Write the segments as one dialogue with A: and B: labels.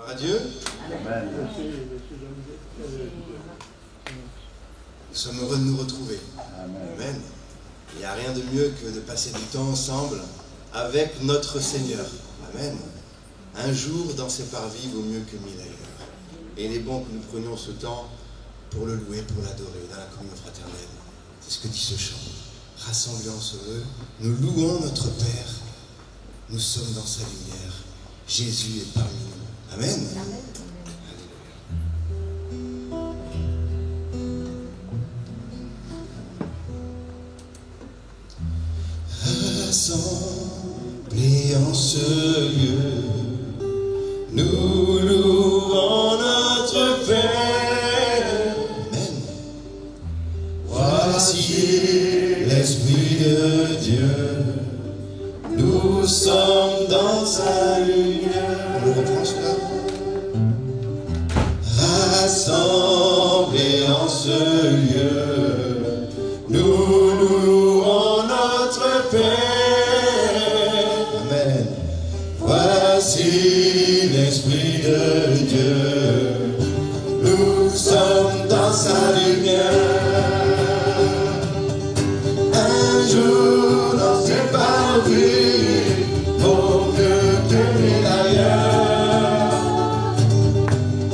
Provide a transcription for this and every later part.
A: Gloire à Dieu.
B: Amen.
A: Nous sommes heureux de nous retrouver.
B: Amen.
A: Amen. Il n'y a rien de mieux que de passer du temps ensemble avec notre Seigneur. Amen. Un jour dans ses parvis vaut mieux que 1000 ailleurs. Et il est bon que nous prenions ce temps pour le louer, pour l'adorer dans la communion fraternelle. C'est ce que dit ce chant. Rassemblés en ce lieu, nous louons notre Père. Nous sommes dans sa lumière. Jésus est parmi nous. Amen.
C: Amen.
A: Rassemblés en ce lieu, nous louons notre Père. Amen. Voici l'Esprit de Dieu, nous sommes dans sa lumière. On le reprend cela. Rassemblés en ce lieu, nous louons notre Père. Amen. Voici l'Esprit de Dieu, nous sommes dans sa lumière. Un jour dans ses parvis, vaut mieux que 1000 ailleurs.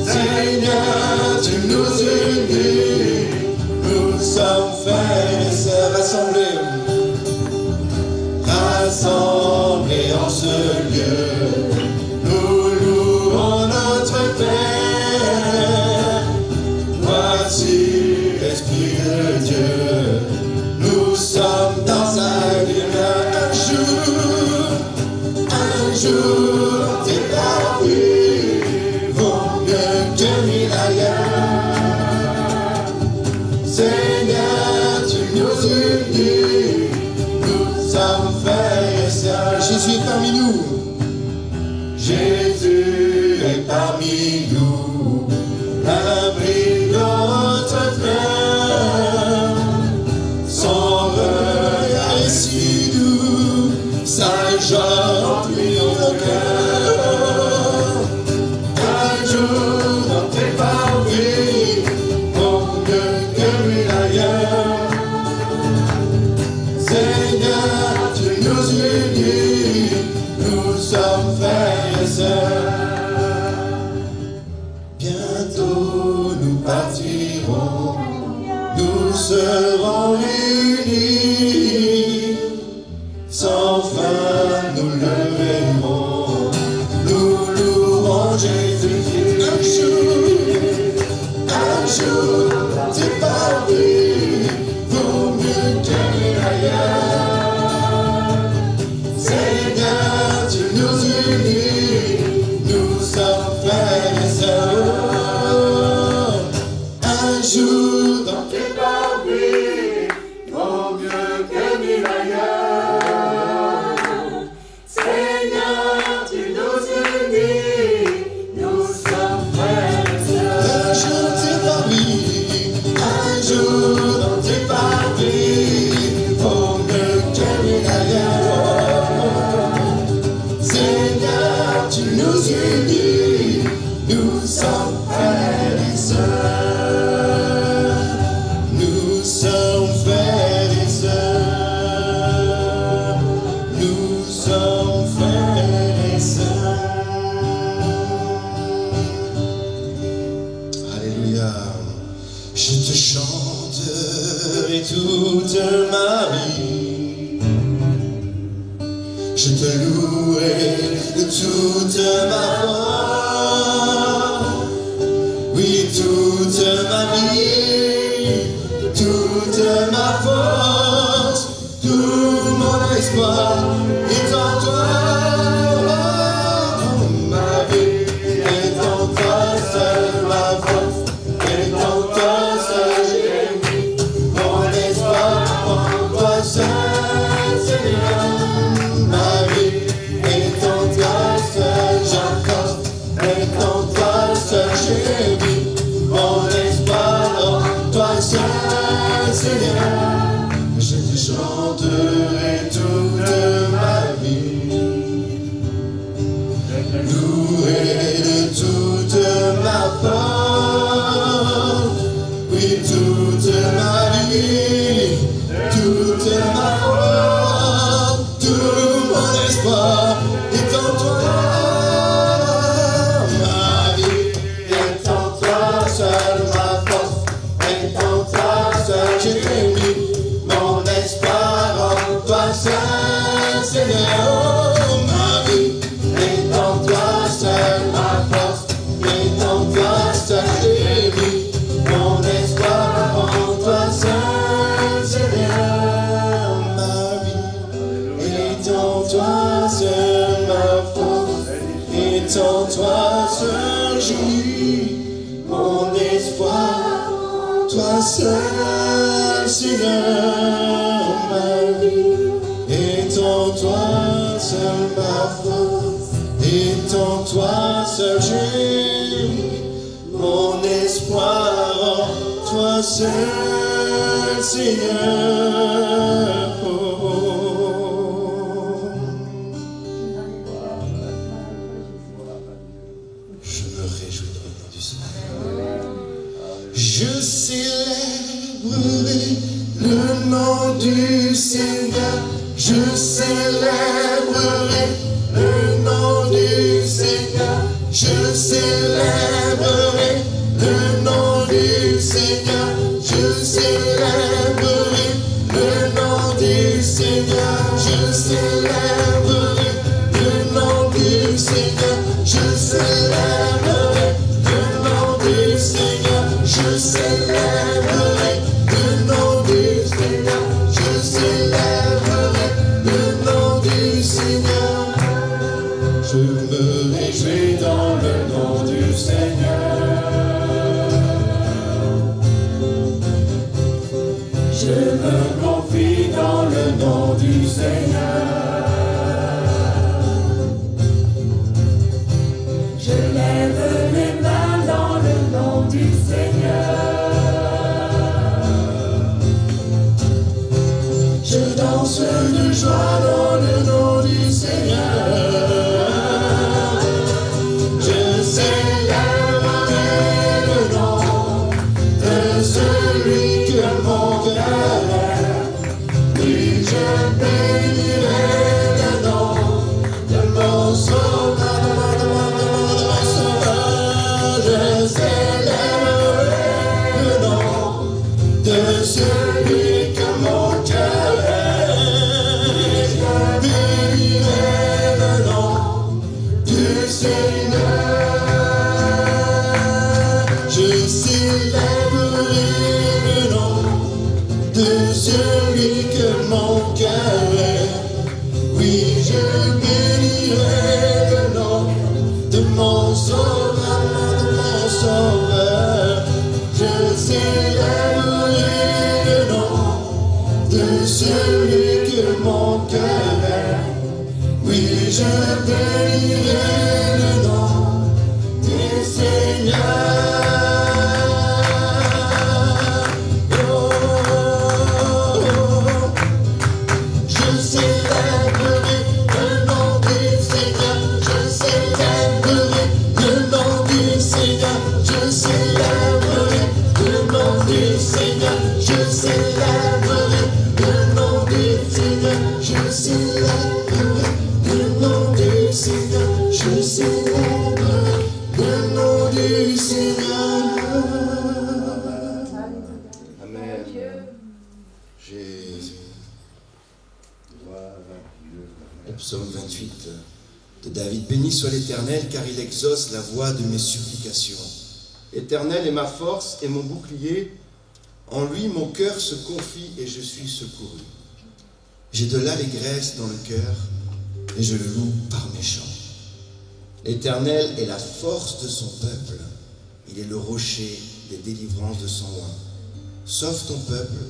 A: Seigneur, tu nous unis, nous sommes frères et sœurs rassemblés. Rassemblés en ce lieu, nous louons notre Père. Voici l'Esprit de Dieu, nous sommes dans sa lumière. Un jour, tes parvis vaut mieux que 1000 ailleurs. Seigneur, tu nous unis, nous sommes frères et sœurs. Jésus est parmi nous. Jésus est parmi nous. L'abri de notre Père. Son regard est si doux, sa joie remplit nos cœurs. Un jour dans tes parvis, vaut mieux que 1000 ailleurs. Seigneur, tu nous unis, nous sommes frères et sœurs. Bientôt nous partirons, nous serons unis. Sans fin nous le verrons, nous louerons Jésus. Un jour, tes parvis vaut mieux que 1000 ailleurs. Seigneur, tu nous unis, nous sommes frères et sœurs. Un jour dans tes parvis vaut mieux que 1000 ailleurs. Seigneur, tu nous unis, nous sommes frères et sœurs. Un jour tes parvis, un jour dans tes parvis, vaut mieux que 1000 ailleurs. Seigneur, tu nous unis, nous sommes frères et sœurs. Nous sommes frères et sœurs. Nous sommes frères et sœurs. Alléluia. Je te chanterai toute ma vie. Je te louerai de toute ma foi. Oui, toute ma vie, toute ma force, tout mon espoir est en toi. Ma vie est en toi seul, ma force est en toi seul. J'ai mis mon espoir en seul j'unis mon espoir, toi seul, Seigneur, ma vie. Et en toi seul ma force, et en toi seul j'ai mon espoir, en toi seul, Seigneur. Je me réjouis dans le nom du Seigneur. Je célébrerai le nom du Seigneur. Je célébrerai le nom du Seigneur. Je célébrerai le nom du Seigneur. Je célébrerai le nom du Seigneur. Je célébrerai le nom du Seigneur. Je célébrerai le nom du Seigneur. Je célébrerai le nom du Seigneur. Je célébrerai le nom du Seigneur. Je me réjouis dans le nom du Seigneur. Je me confie dans le nom du Seigneur.
B: Je lève les mains dans le nom du Seigneur.
A: Je danse de joie dans le nom du Seigneur. Je célébrerai le nom de celui que mon cœur aime. Oui, je bénirai le nom de mon sauveur. Je célébrerai le nom de celui que mon cœur aime. Je bénirai le nom du Seigneur. Je célébrerai le nom de celui que mon cœur aime. Oui, je bénirai le nom de mon sauveur, de mon sauveur. Je célébrerai le nom de celui que mon cœur aime. Oui, je bénirai le nom du Seigneur. Oh, je célébrerai le nom du Seigneur. Je célébrerai le nom du Seigneur. Je célébrerai le nom du Seigneur. Je célébrerai le nom du Seigneur. Je célébrerai le nom du Seigneur. Je célébrerai le nom du Seigneur. Amen. Jésus. Le psaume 28 de David. Béni soit l'Éternel, car il exauce la voix de mes supplications. L'Éternel est ma force et mon bouclier. En lui, mon cœur se confie et je suis secouru. J'ai de l'allégresse dans le cœur et je le loue par mes chants. L'Éternel est la force de son peuple. Il est le rocher des délivrances de son oint. Sauve ton peuple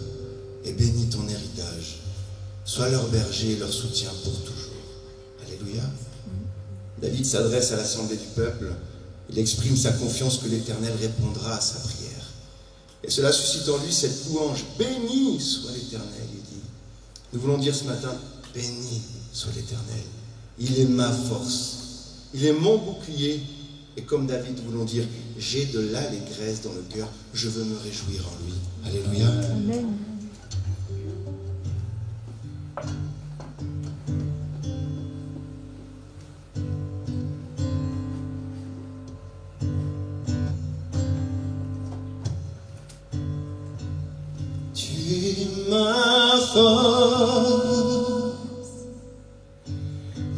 A: et bénis ton héritage. Sois leur berger et leur soutien pour toujours. Alléluia. David s'adresse à l'assemblée du peuple. Il exprime sa confiance que l'Éternel répondra à sa prière. Et cela suscite en lui cette louange. Béni soit l'Éternel, il dit. Nous voulons dire ce matin, béni soit l'Éternel. Il est ma force. Il est mon bouclier. Et comme David, nous voulons dire, j'ai de l'allégresse dans le cœur. Je veux me réjouir en lui. Alléluia.
B: Amen.
A: Ma force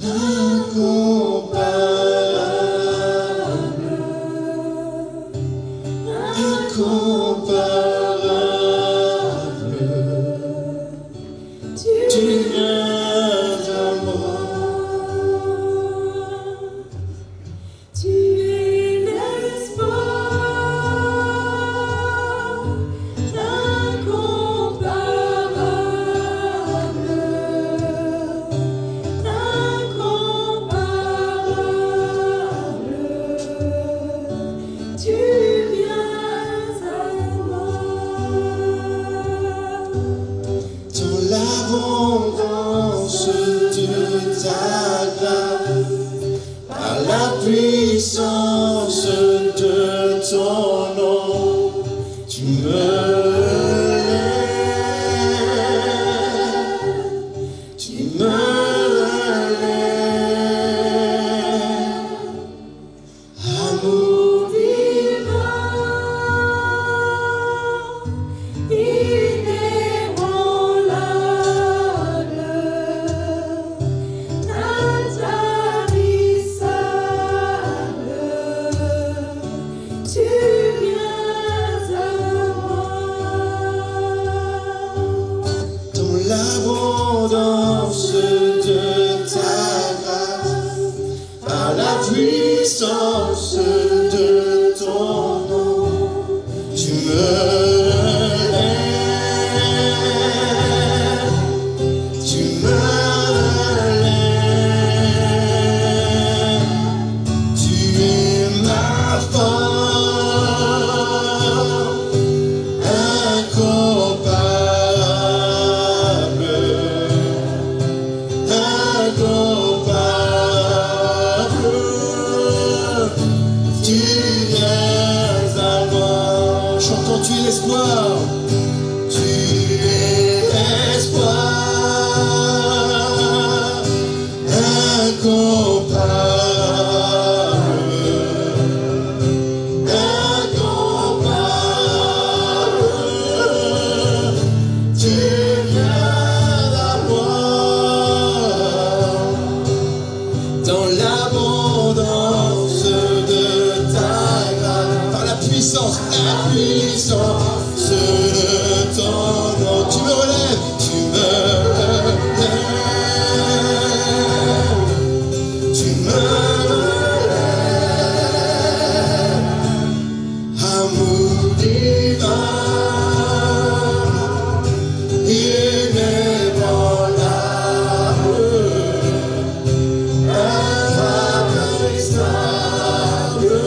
A: incomparable, incomparable, puissance de ton nom, tu me lèves, tu me lèves, amour divin,
B: inébranlable, intarissable, tu viens à moi.
A: dans l'abondance de ta grâce, par la puissance de ton nom, tu me lèves, tu me lèves, tu es ma force incomparable, incomparable, tu viens à moi. Chantons, tu es l'espoir, tu es l'espoir incomparable, incomparable, tu viens à moi dans l'abondance de ta grâce, par la puissance de ton nom, tu me relèves, tu me lèves, tu me lèves, amour divin, inébranlable, intarissable,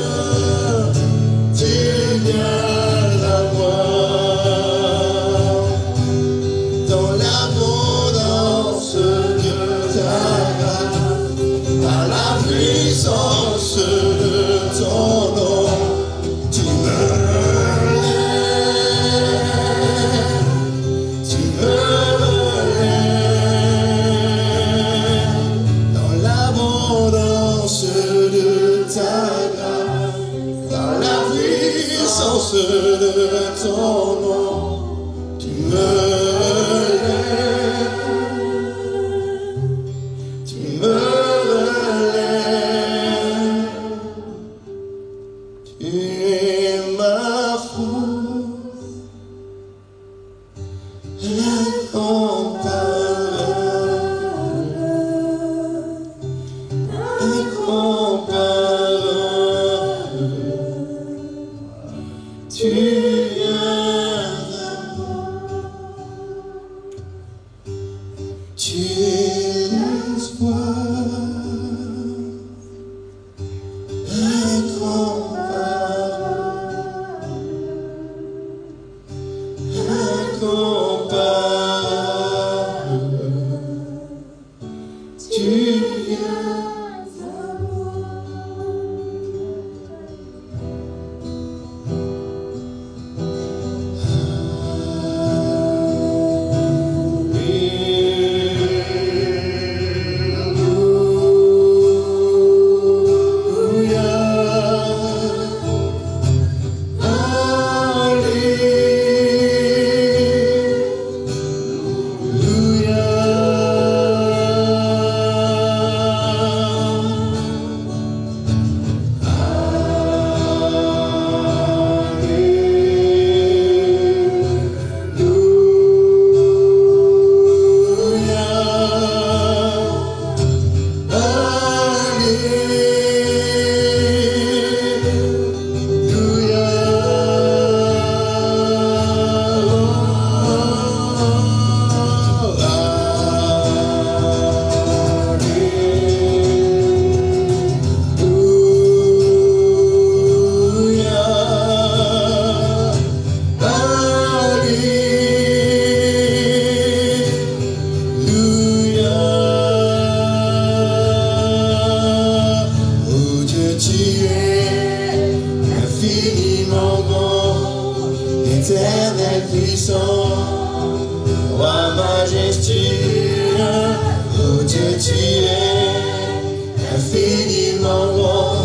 A: tu viens à moi dans l'abondance de ta grâce, par la puissance de ton nom, tu me lèves, tu me lèves, dans l'abondance de ta grâce, par la puissance de ton nom, tu me lèves, tu me lèves, tu es ma force incomparable, incomparable, tu viens à moi, tu es l'espoir incomparable, infiniment grand, éternel puissant, roi majestueux, oh Dieu tu es infiniment grand,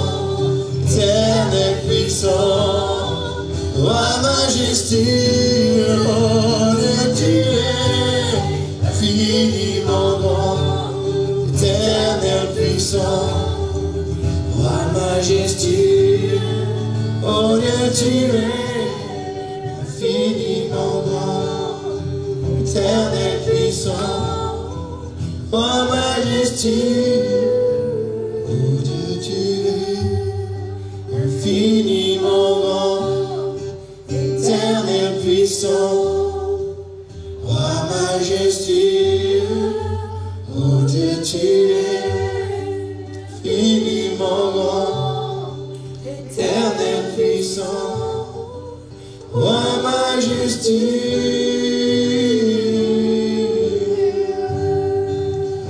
A: éternel puissant, roi majestueux, oh Dieu tu es infiniment grand, éternel puissant, roi majestueux, oh Dieu tu es infiniment grand, éternel puissant, roi majestueux, oh Dieu tu es infiniment grand, éternel puissant, roi majestueux, oh Dieu tu es infiniment grand, éternel puissant, roi majestueux.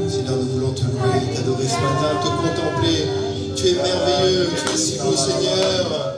A: Seigneur, nous voulons te louer, t'adorer ce matin, te contempler. Tu es merveilleux, tu es si beau, Seigneur.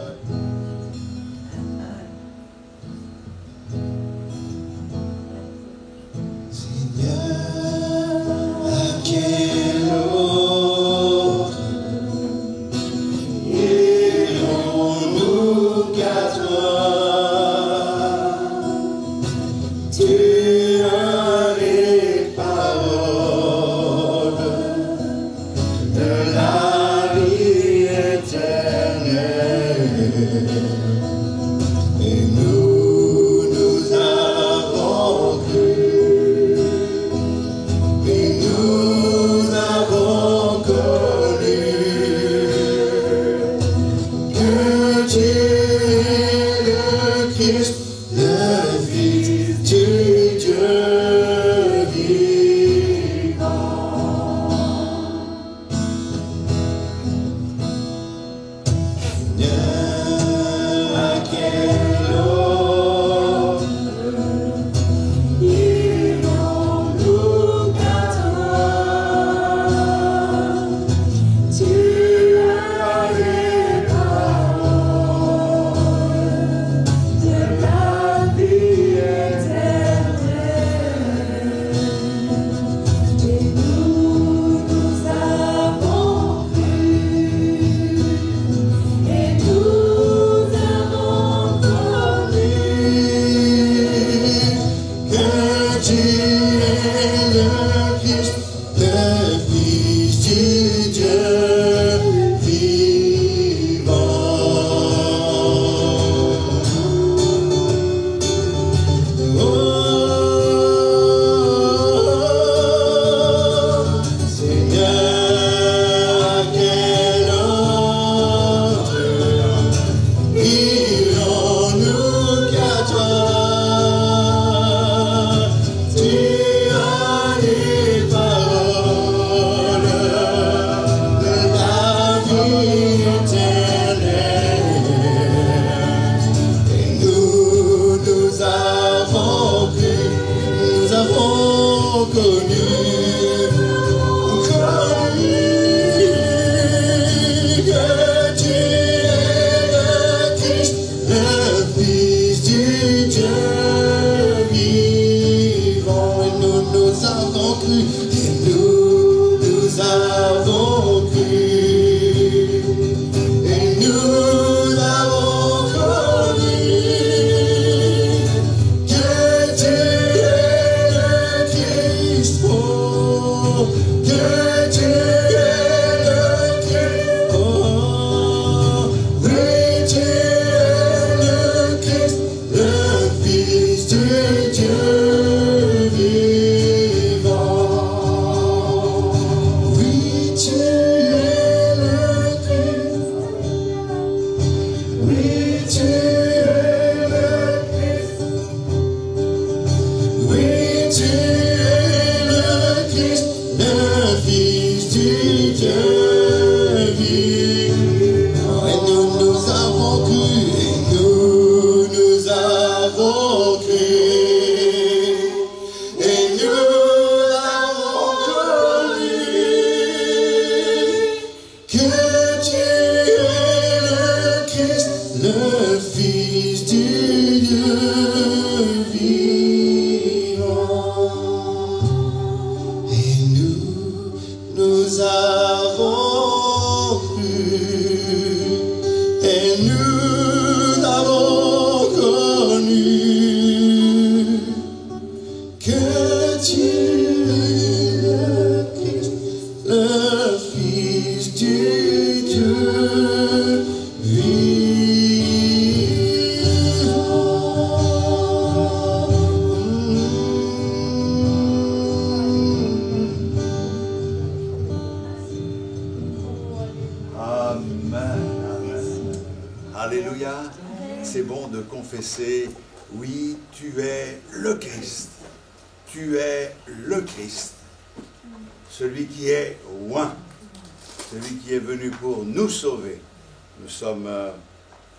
C: que tu es le Christ, le
A: et nous n'avons connu que tu es le Christ, le Fils du Dieu
C: Alléluia. C'est bon de confesser, oui, tu es le Christ. Tu es le Christ. Celui qui est oint. Celui qui est venu pour nous sauver. Nous sommes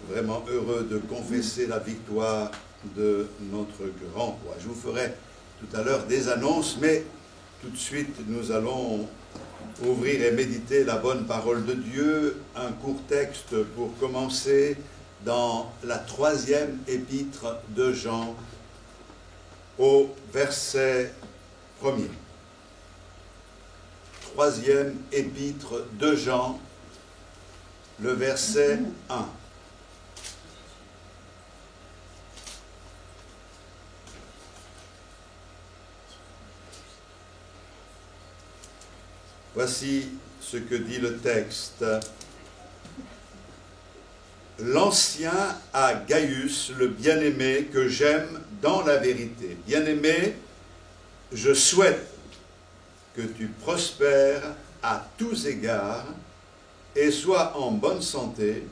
C: vraiment heureux de confesser la victoire de notre grand roi. Je vous ferai tout à l'heure des annonces, mais tout de suite nous allons ouvrir et méditer la bonne parole de Dieu. Un court texte pour commencer dans la 3e épître de Jean au verset 1er. 3e épître de Jean, le verset 1. Voici ce que dit le texte. L'ancien à Gaius, le bien-aimé que j'aime dans la vérité. Bien-aimé, je souhaite que tu prospères à tous égards et sois en bonne santé,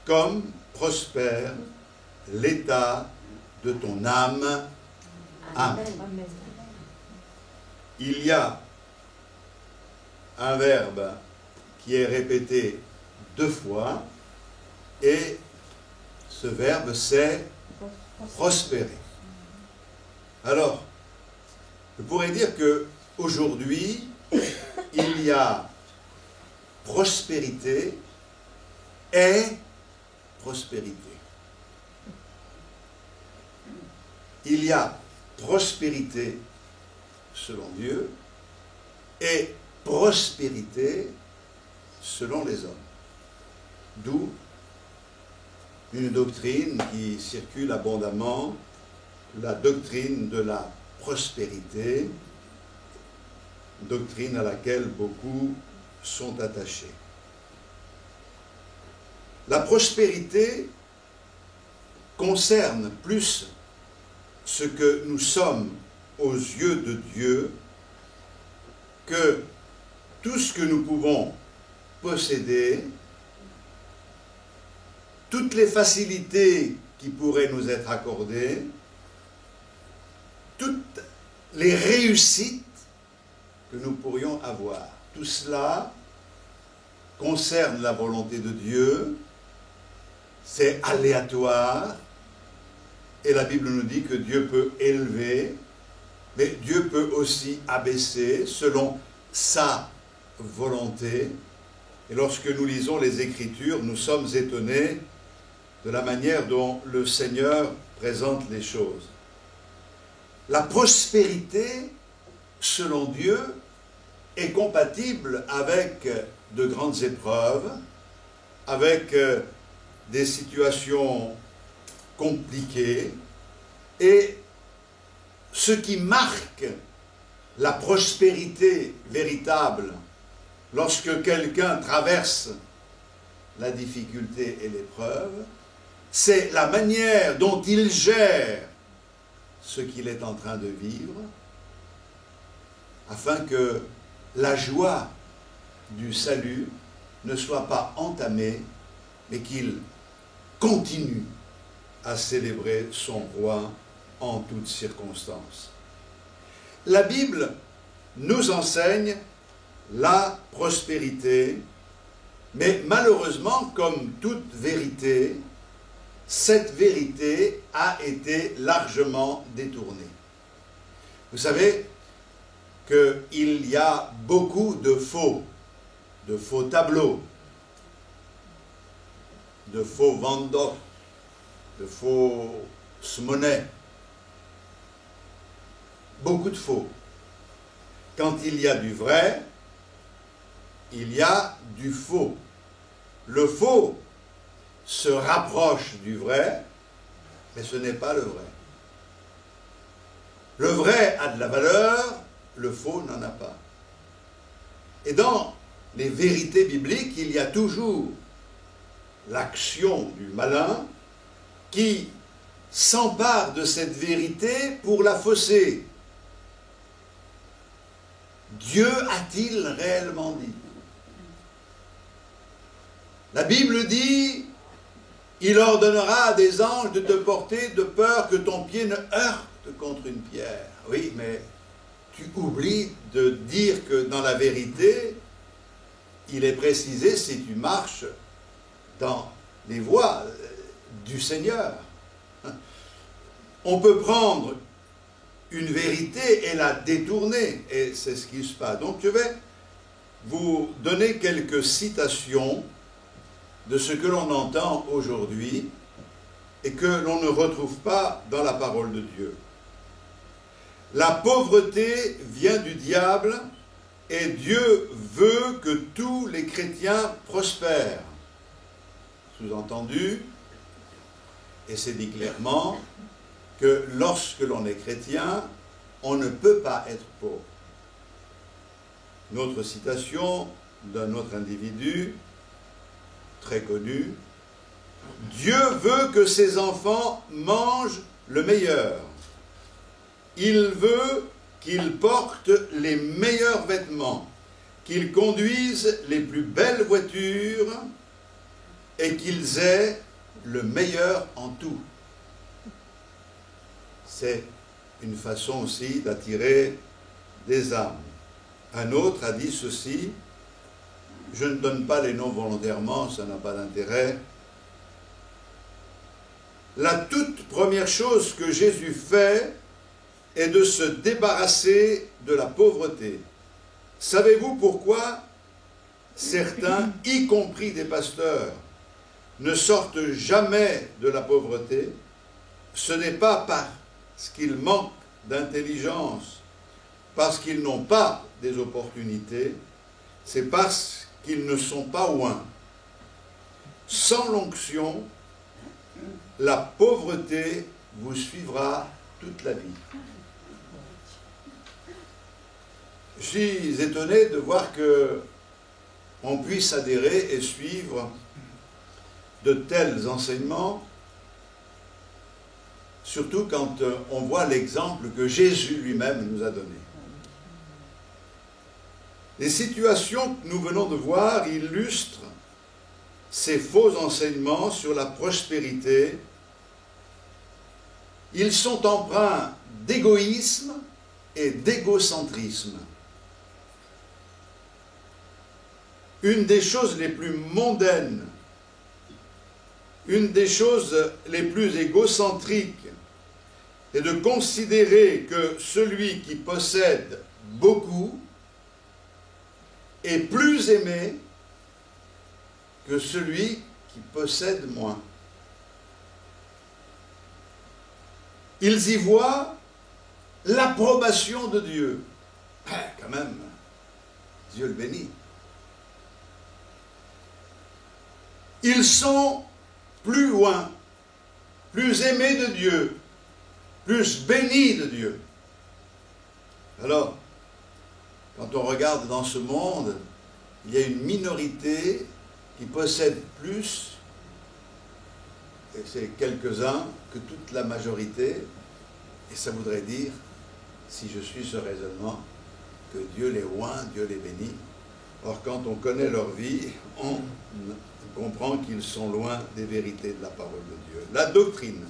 C: comme prospère l'état de ton âme. Amen. Il y a un verbe qui est répété 2 fois, et ce verbe c'est prospérer. Alors, je pourrais dire que aujourd'hui, il y a prospérité et prospérité. Il y a prospérité selon Dieu et prospérité selon les hommes. D'où une doctrine qui circule abondamment, la doctrine de la prospérité, doctrine à laquelle beaucoup sont attachés. La prospérité concerne plus ce que nous sommes aux yeux de Dieu que tout ce que nous pouvons posséder, toutes les facilités qui pourraient nous être accordées, toutes les réussites que nous pourrions avoir. Tout cela concerne la volonté de Dieu, c'est aléatoire, et la Bible nous dit que Dieu peut élever, mais Dieu peut aussi abaisser selon sa volonté. Et lorsque nous lisons les Écritures, nous sommes étonnés de la manière dont le Seigneur présente les choses. La prospérité, selon Dieu, est compatible avec de grandes épreuves, avec des situations compliquées, et ce qui marque la prospérité véritable lorsque quelqu'un traverse la difficulté et l'épreuve, c'est la manière dont il gère ce qu'il est en train de vivre, afin que la joie du salut ne soit pas entamée, mais qu'il continue à célébrer son roi en toutes circonstances. La Bible nous enseigne la prospérité, mais malheureusement, comme toute vérité, cette vérité a été largement détournée. Vous savez qu'il y a beaucoup de faux tableaux, de faux Van Gogh, de fausses monnaies, beaucoup de faux. Quand il y a du vrai, il y a du faux. Le faux se rapproche du vrai, mais ce n'est pas le vrai. Le vrai a de la valeur, le faux n'en a pas. Et dans les vérités bibliques, il y a toujours l'action du malin qui s'empare de cette vérité pour la fausser. Dieu a-t-il réellement dit? La Bible dit, il ordonnera à des anges de te porter de peur que ton pied ne heurte contre une pierre. Oui, mais tu oublies de dire que dans la vérité, il est précisé si tu marches dans les voies du Seigneur. On peut prendre une vérité et la détourner, et c'est ce qui se passe. Donc je vais vous donner quelques citations de ce que l'on entend aujourd'hui et que l'on ne retrouve pas dans la parole de Dieu. La pauvreté vient du diable et Dieu veut que tous les chrétiens prospèrent. Sous-entendu, et c'est dit clairement, que lorsque l'on est chrétien, on ne peut pas être pauvre. Une autre citation d'un autre individu, très connu, Dieu veut que ses enfants mangent le meilleur. Il veut qu'ils portent les meilleurs vêtements, qu'ils conduisent les plus belles voitures et qu'ils aient le meilleur en tout. C'est une façon aussi d'attirer des âmes. Un autre a dit ceci, je ne donne pas les noms volontairement, ça n'a pas d'intérêt. La toute première chose que Jésus fait est de se débarrasser de la pauvreté. Savez-vous pourquoi certains, y compris des pasteurs, ne sortent jamais de la pauvreté? Ce n'est pas parce qu'ils manquent d'intelligence, parce qu'ils n'ont pas des opportunités, c'est parce qu'ils ne sont pas oints. Sans l'onction, la pauvreté vous suivra toute la vie. Je suis étonné de voir que on puisse adhérer et suivre de tels enseignements, surtout quand on voit l'exemple que Jésus lui-même nous a donné. Les situations que nous venons de voir illustrent ces faux enseignements sur la prospérité. Ils sont empreints d'égoïsme et d'égocentrisme. Une des choses les plus mondaines, une des choses les plus égocentriques est de considérer que celui qui possède beaucoup est plus aimé que celui qui possède moins. Ils y voient l'approbation de Dieu. Quand même, Dieu le bénit. Ils sont plus loin, plus aimés de Dieu, plus bénis de Dieu. Alors, quand on regarde dans ce monde, il y a une minorité qui possède plus, et c'est quelques-uns, que toute la majorité, et ça voudrait dire, si je suis ce raisonnement, que Dieu les oint, Dieu les bénit. Or, quand on connaît leur vie, on comprend qu'ils sont loin des vérités de la parole de Dieu. La doctrine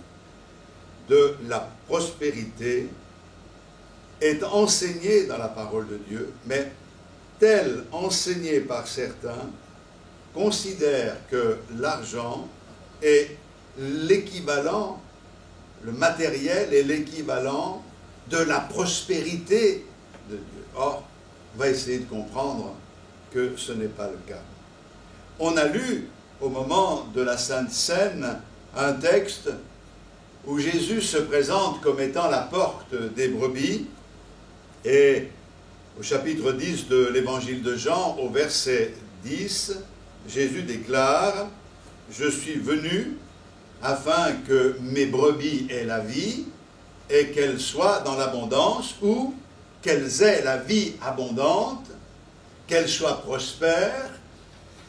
C: de la prospérité est enseignée dans la parole de Dieu, mais telle enseignée par certains considèrent que l'argent est l'équivalent, le matériel est l'équivalent de la prospérité de Dieu. Or, on va essayer de comprendre que ce n'est pas le cas. On a lu au moment de la Sainte Seine un texte où Jésus se présente comme étant la porte des brebis, et au chapitre 10 de l'évangile de Jean, au verset 10, Jésus déclare « je suis venu afin que mes brebis aient la vie et qu'elles soient dans l'abondance, ou qu'elles aient la vie abondante, qu'elles soient prospères.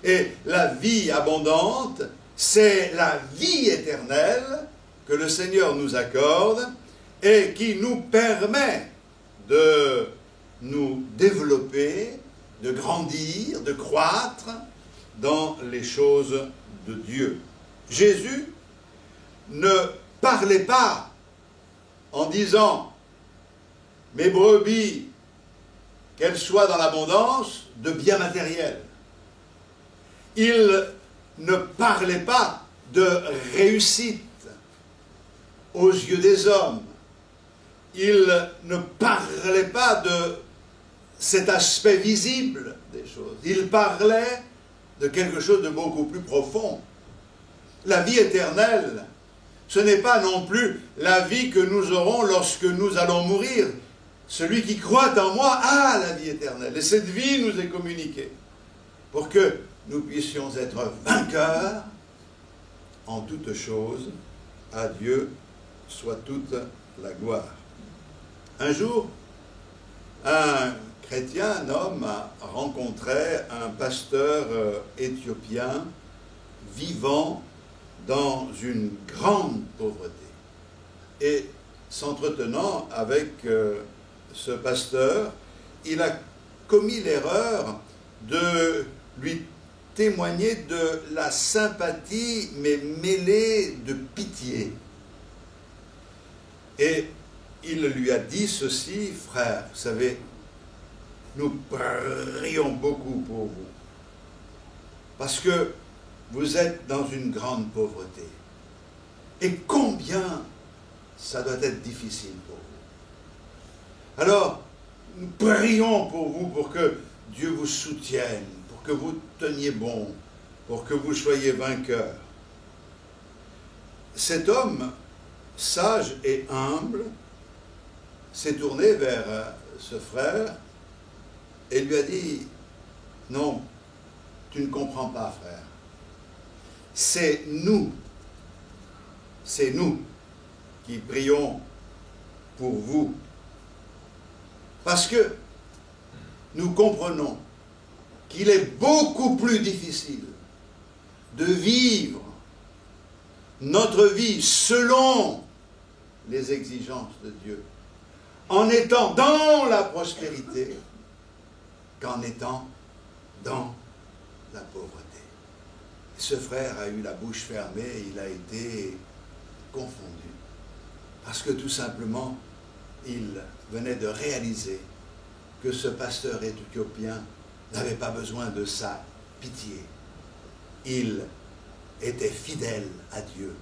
C: Et la vie abondante, c'est la vie éternelle que le Seigneur nous accorde et qui nous permet de nous développer, de grandir, de croître dans les choses de Dieu. Jésus ne parlait pas en disant « mes brebis, qu'elles soient dans l'abondance de biens matériels ». Il ne parlait pas de réussite aux yeux des hommes. Il ne parlait pas de cet aspect visible des choses. Il parlait de quelque chose de beaucoup plus profond. La vie éternelle, ce n'est pas non plus la vie que nous aurons lorsque nous allons mourir. Celui qui croit en moi a la vie éternelle. Et cette vie nous est communiquée pour que nous puissions être vainqueurs en toutes choses. À Dieu soit toute la gloire. Un jour, un chrétien, un homme, rencontrait un pasteur éthiopien vivant dans une grande pauvreté. Et s'entretenant avec ce pasteur, il a commis l'erreur de lui témoigner de la sympathie, mais mêlée de pitié. Et il lui a dit ceci: frère, vous savez, nous prions beaucoup pour vous, parce que vous êtes dans une grande pauvreté. Et combien ça doit être difficile pour vous. Alors, nous prions pour vous, pour que Dieu vous soutienne, pour que vous teniez bon, pour que vous soyez vainqueurs. Cet homme, sage et humble, s'est tourné vers ce frère et lui a dit: non, tu ne comprends pas, frère. C'est nous qui prions pour vous. Parce que nous comprenons qu'il est beaucoup plus difficile de vivre notre vie selon les exigences de Dieu, en étant dans la prospérité, qu'en étant dans la pauvreté. Ce frère a eu la bouche fermée, il a été confondu, parce que tout simplement, il venait de réaliser que ce pasteur éthiopien n'avait pas besoin de sa pitié. Il était fidèle à Dieu,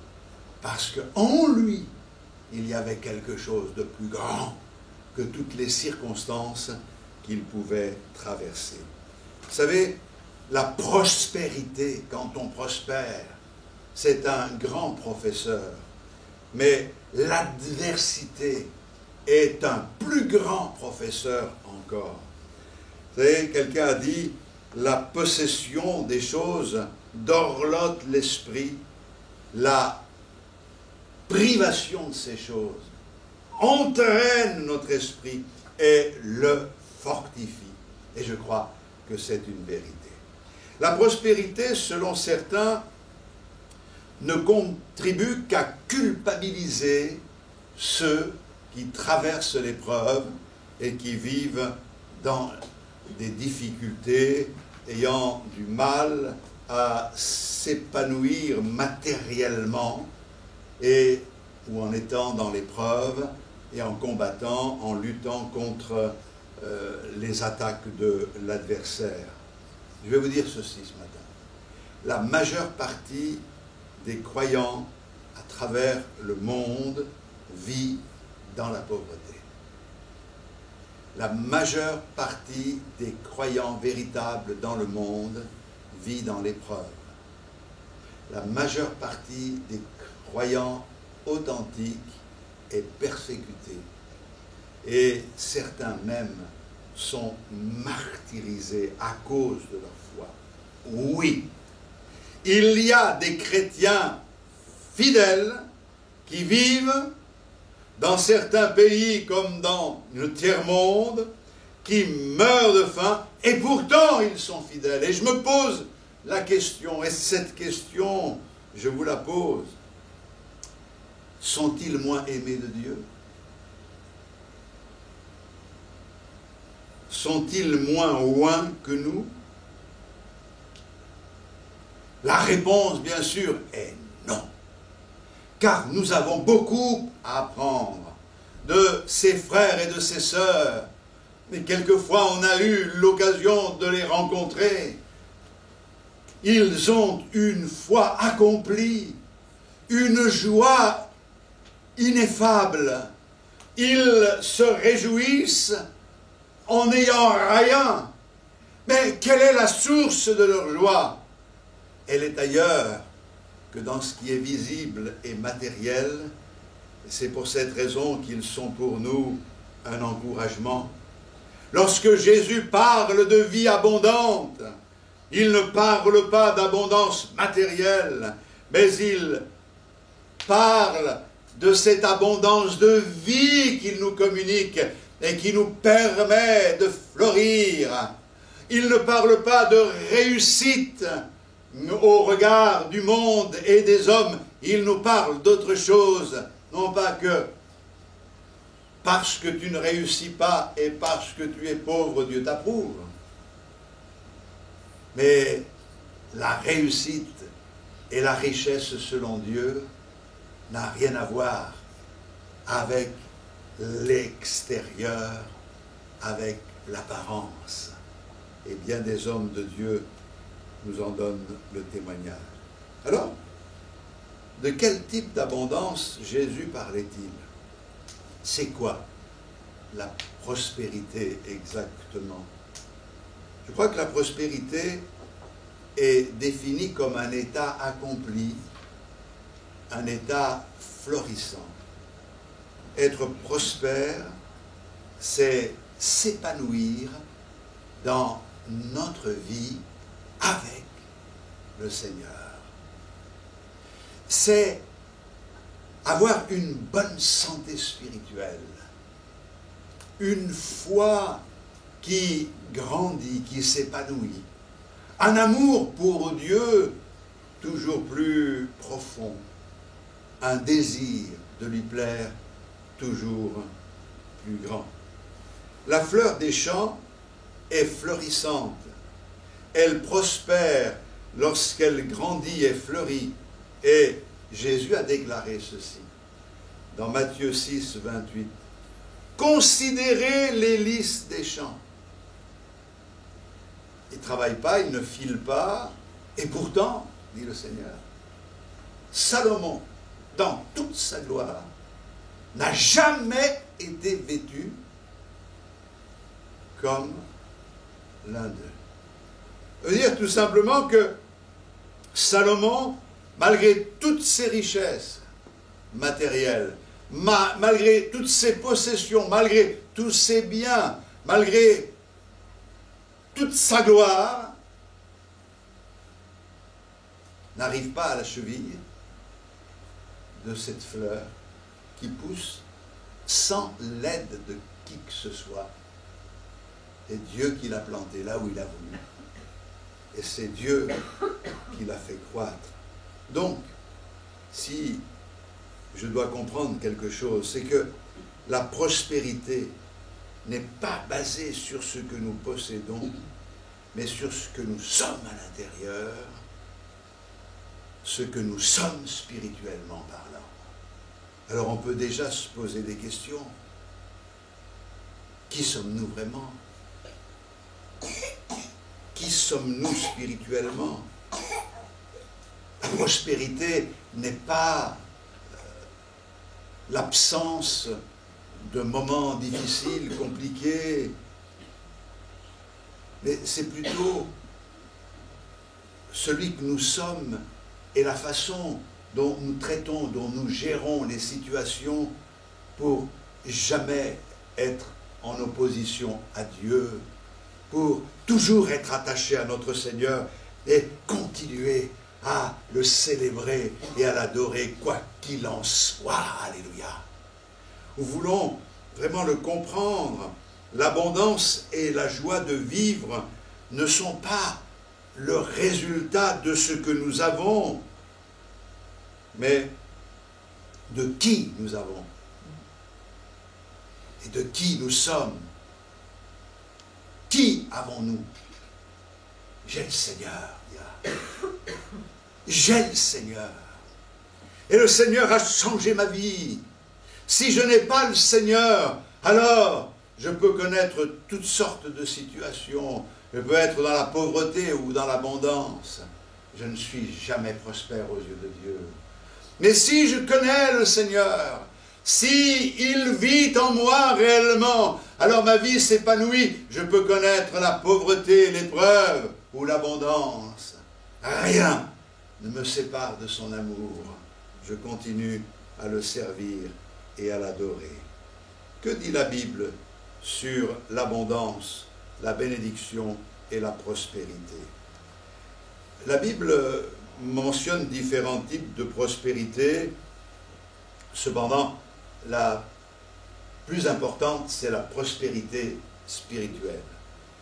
C: parce qu'en lui, il y avait quelque chose de plus grand que toutes les circonstances qu'il pouvait traverser. Vous savez, la prospérité, quand on prospère, c'est un grand professeur, mais l'adversité est un plus grand professeur encore. Vous savez, quelqu'un a dit, la possession des choses dorlote l'esprit, la privation de ces choses entraîne notre esprit et le fortifie. Et je crois que c'est une vérité. La prospérité, selon certains, ne contribue qu'à culpabiliser ceux qui traversent l'épreuve et qui vivent dans des difficultés, ayant du mal à s'épanouir matériellement, et ou en étant dans l'épreuve et en combattant, en luttant contre les attaques de l'adversaire. Je vais vous dire ceci ce matin. La majeure partie des croyants à travers le monde vit dans la pauvreté. La majeure partie des croyants véritables dans le monde vit dans l'épreuve. La majeure partie des croyants authentiques est persécutée. Et certains même sont martyrisés à cause de leur foi. Oui, Il y a des chrétiens fidèles qui vivent dans certains pays comme dans le tiers-monde, qui meurent de faim, et pourtant ils sont fidèles. Et je me pose la question, et cette question, je vous la pose, sont-ils moins aimés de Dieu? Sont-ils moins loin que nous? La réponse, bien sûr, est non. Car nous avons beaucoup à apprendre de ces frères et de ces sœurs. Mais quelquefois, on a eu l'occasion de les rencontrer. Ils ont une foi accomplie, une joie ineffable. Ils se réjouissent en n'ayant rien. Mais quelle est la source de leur joie? Elle est ailleurs que dans ce qui est visible et matériel. C'est pour cette raison qu'ils sont pour nous un encouragement. Lorsque Jésus parle de vie abondante, il ne parle pas d'abondance matérielle, mais il parle de cette abondance de vie qu'il nous communique et qui nous permet de fleurir. Il ne parle pas de réussite au regard du monde et des hommes. Il nous parle d'autre chose, non pas que parce que tu ne réussis pas et parce que tu es pauvre, Dieu t'approuve. Mais la réussite et la richesse selon Dieu n'a rien à voir avec l'extérieur, avec l'apparence. Et bien des hommes de Dieu nous en donnent le témoignage. Alors, de quel type d'abondance Jésus parlait-il? C'est quoi la prospérité exactement? Je crois que la prospérité est définie comme un état accompli, un état florissant. Être prospère, c'est s'épanouir dans notre vie avec le Seigneur. C'est avoir une bonne santé spirituelle, une foi qui grandit, qui s'épanouit, un amour pour Dieu toujours plus profond, un désir de lui plaire toujours plus grand. La fleur des champs est florissante, elle prospère lorsqu'elle grandit et fleurit, et Jésus a déclaré ceci dans Matthieu 6, 28. Considérez les lys des champs. Ils ne travaillent pas, ils ne filent pas, et pourtant, dit le Seigneur, Salomon, dans toute sa gloire, n'a jamais été vêtu comme l'un d'eux. Ça veut dire tout simplement que Salomon, malgré toutes ses richesses matérielles, malgré toutes ses possessions, malgré tous ses biens, malgré toute sa gloire, n'arrive pas à la cheville de cette fleur qui pousse sans l'aide de qui que ce soit. C'est Dieu qui l'a plantée là où il a voulu. Et c'est Dieu qui l'a fait croître. Donc, si je dois comprendre quelque chose, c'est que la prospérité n'est pas basée sur ce que nous possédons, mais sur ce que nous sommes à l'intérieur, ce que nous sommes spirituellement parlant. Alors on peut déjà se poser des questions. Qui sommes-nous vraiment? Qui sommes-nous spirituellement? La prospérité n'est pas l'absence de moments difficiles, compliqués, mais c'est plutôt celui que nous sommes et la façon dont nous traitons, dont nous gérons les situations pour jamais être en opposition à Dieu, pour toujours être attaché à notre Seigneur et continuer à le célébrer et à l'adorer, quoi qu'il en soit. Alléluia. Nous voulons vraiment le comprendre. L'abondance et la joie de vivre ne sont pas le résultat de ce que nous avons, mais de qui nous avons et de qui nous sommes. Qui avons-nous? J'ai le Seigneur. J'ai le Seigneur. Et le Seigneur a changé ma vie. Si je n'ai pas le Seigneur, alors je peux connaître toutes sortes de situations. Je peux être dans la pauvreté ou dans l'abondance. Je ne suis jamais prospère aux yeux de Dieu. Mais si je connais le Seigneur, si il vit en moi réellement, alors ma vie s'épanouit. Je peux connaître la pauvreté, l'épreuve ou l'abondance. Rien ne me sépare de son amour. Je continue à le servir et à l'adorer. Que dit la Bible sur l'abondance, la bénédiction et la prospérité? La Bible mentionne différents types de prospérité. Cependant, la plus importante, c'est la prospérité spirituelle.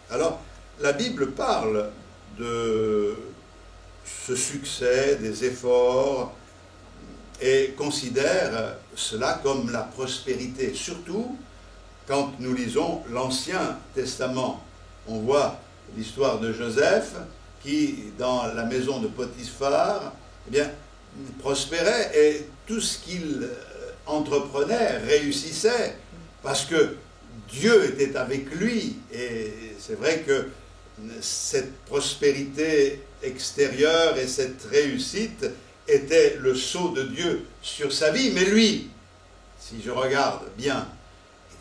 C: Alors, la Bible parle de ce succès, des efforts, et considère cela comme la prospérité. Surtout quand nous lisons l'Ancien Testament. On voit l'histoire de Joseph qui, dans la maison de Potiphar, eh bien, prospérait et tout ce qu'il entreprenait réussissait parce que Dieu était avec lui. Et c'est vrai que cette prospérité extérieure et cette réussite était le sceau de Dieu sur sa vie. Mais lui, si je regarde bien,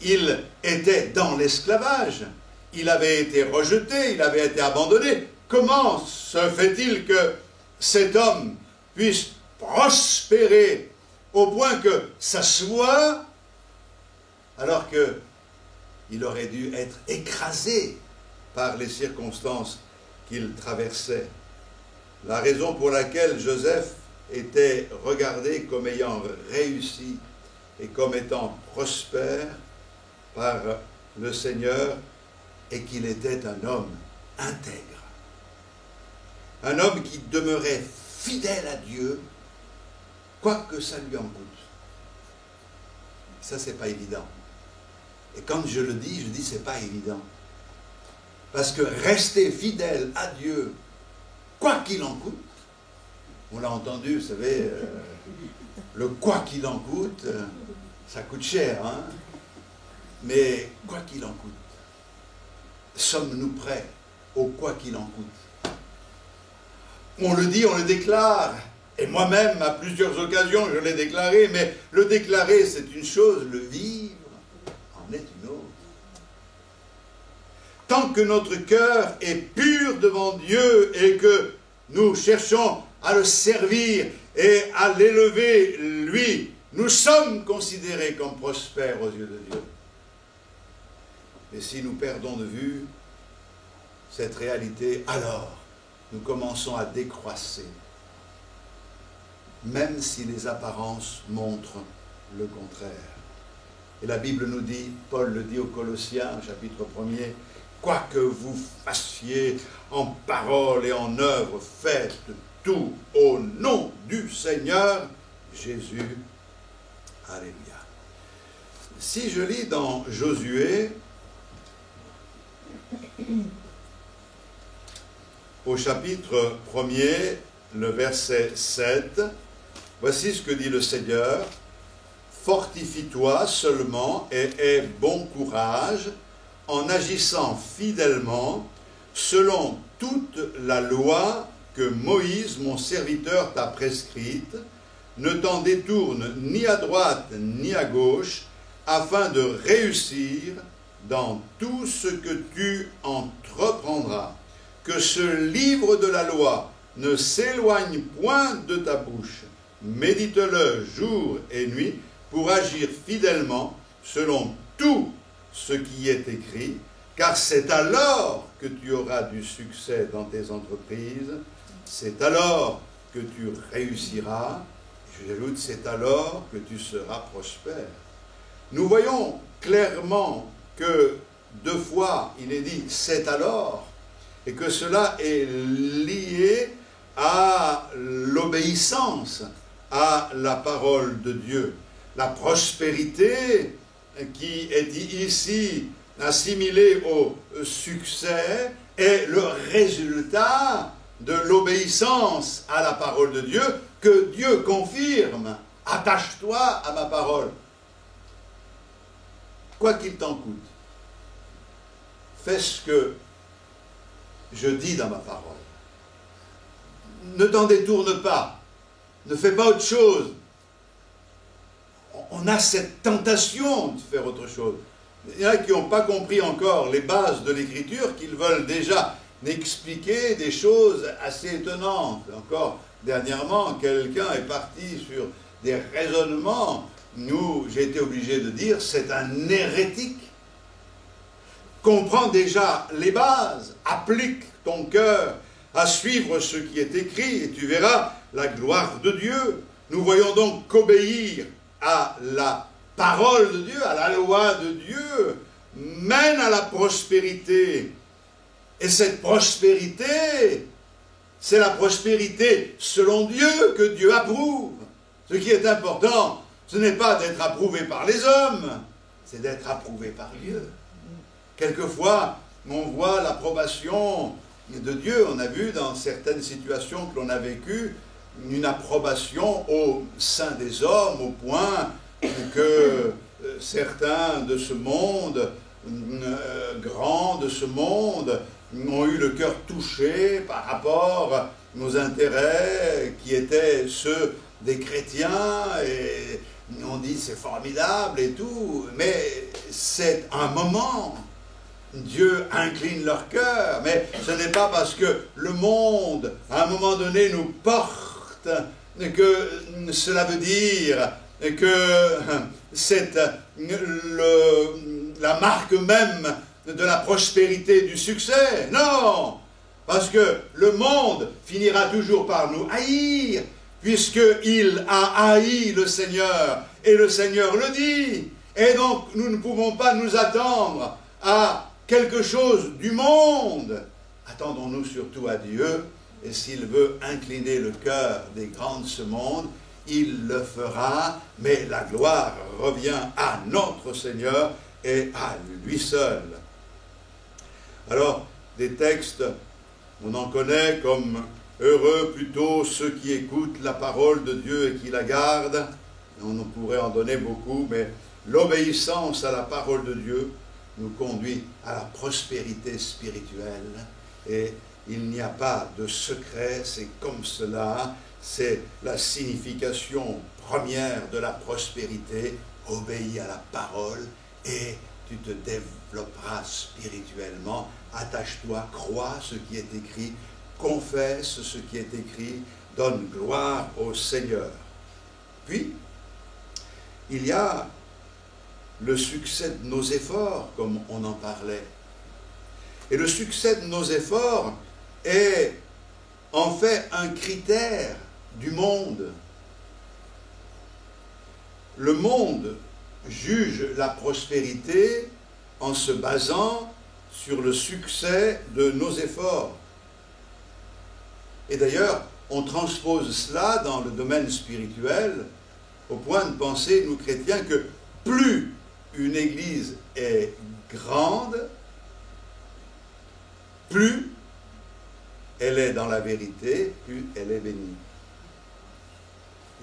C: il était dans l'esclavage. Il avait été rejeté, il avait été abandonné. Comment se fait-il que cet homme puisse prospérer au point que ça soit, alors qu'il aurait dû être écrasé par les circonstances qu'il traversait? La raison pour laquelle Joseph était regardé comme ayant réussi et comme étant prospère par le Seigneur et qu'il était un homme intègre. Un homme qui demeurait fidèle à Dieu, quoi que ça lui en coûte. Ça, c'est pas évident. Et quand je le dis, je dis c'est pas évident. Parce que rester fidèle à Dieu, quoi qu'il en coûte, on l'a entendu, vous savez, le quoi qu'il en coûte, ça coûte cher, hein? Mais quoi qu'il en coûte, sommes-nous prêts au quoi qu'il en coûte? On le dit, on le déclare, et moi-même, à plusieurs occasions, je l'ai déclaré, mais le déclarer, c'est une chose, le vivre en est une autre. Tant que notre cœur est pur devant Dieu et que nous cherchons à le servir et à l'élever, lui, nous sommes considérés comme prospères aux yeux de Dieu. Mais si nous perdons de vue cette réalité, alors nous commençons à décroisser, même si les apparences montrent le contraire. Et la Bible nous dit, Paul le dit aux Colossiens, chapitre 1er, « Quoi que vous fassiez en parole et en œuvre, faites tout au nom du Seigneur Jésus. » Alléluia. Si je lis dans Josué, au chapitre 1er, le verset 7, voici ce que dit le Seigneur. « Fortifie-toi seulement et aie bon courage en agissant fidèlement selon toute la loi que Moïse, mon serviteur, t'a prescrite. Ne t'en détourne ni à droite ni à gauche, afin de réussir dans tout ce que tu entreprendras. Que ce livre de la loi ne s'éloigne point de ta bouche. Médite-le jour et nuit pour agir fidèlement selon tout ce qui est écrit, car c'est alors que tu auras du succès dans tes entreprises, c'est alors que tu réussiras. J'ajoute, c'est alors que tu seras prospère. Nous voyons clairement que 2 fois il est dit c'est alors, et que cela est lié à l'obéissance à la parole de Dieu. La prospérité qui est ici assimilée au succès est le résultat de l'obéissance à la parole de Dieu que Dieu confirme. Attache-toi à ma parole. Quoi qu'il t'en coûte, fais ce que je dis dans ma parole. Ne t'en détourne pas. Ne fais pas autre chose. On a cette tentation de faire autre chose. Il y en a qui n'ont pas compris encore les bases de l'écriture, qu'ils veulent déjà expliquer des choses assez étonnantes. Encore dernièrement, quelqu'un est parti sur des raisonnements où j'ai été obligé de dire c'est un hérétique. Comprends déjà les bases, applique ton cœur à suivre ce qui est écrit et tu verras la gloire de Dieu. Nous voyons donc qu'obéir à la parole de Dieu, à la loi de Dieu, mène à la prospérité. Et cette prospérité, c'est la prospérité selon Dieu que Dieu approuve. Ce qui est important, ce n'est pas d'être approuvé par les hommes, c'est d'être approuvé par Dieu. Quelquefois, on voit l'approbation de Dieu. On a vu dans certaines situations que l'on a vécues, une approbation au sein des hommes, au point que certains de ce monde, grands de ce monde, ont eu le cœur touché par rapport aux intérêts qui étaient ceux des chrétiens, et on dit c'est formidable et tout, mais c'est un moment. Dieu incline leur cœur, mais ce n'est pas parce que le monde, à un moment donné, nous porte que cela veut dire que c'est la marque même de la prospérité, du succès. Non, parce que le monde finira toujours par nous haïr, puisqu'il a haï le Seigneur, et le Seigneur le dit. Et donc, nous ne pouvons pas nous attendre à quelque chose du monde. Attendons-nous surtout à Dieu, et s'il veut incliner le cœur des grands de ce monde, il le fera, mais la gloire revient à notre Seigneur et à lui seul. Alors, des textes, on en connaît comme « Heureux plutôt ceux qui écoutent la parole de Dieu et qui la gardent ». On pourrait en donner beaucoup, mais l'obéissance à la parole de Dieu nous conduit à la prospérité spirituelle. Et il n'y a pas de secret, c'est comme cela, c'est la signification première de la prospérité. Obéis à la parole et tu te développeras spirituellement. Attache-toi, crois ce qui est écrit, confesse ce qui est écrit, donne gloire au Seigneur. Puis, il y a le succès de nos efforts, comme on en parlait. Et le succès de nos efforts est en fait un critère du monde. Le monde juge la prospérité en se basant sur le succès de nos efforts. Et d'ailleurs, on transpose cela dans le domaine spirituel au point de penser, nous chrétiens, que plus une église est grande, plus elle est dans la vérité, plus elle est bénie.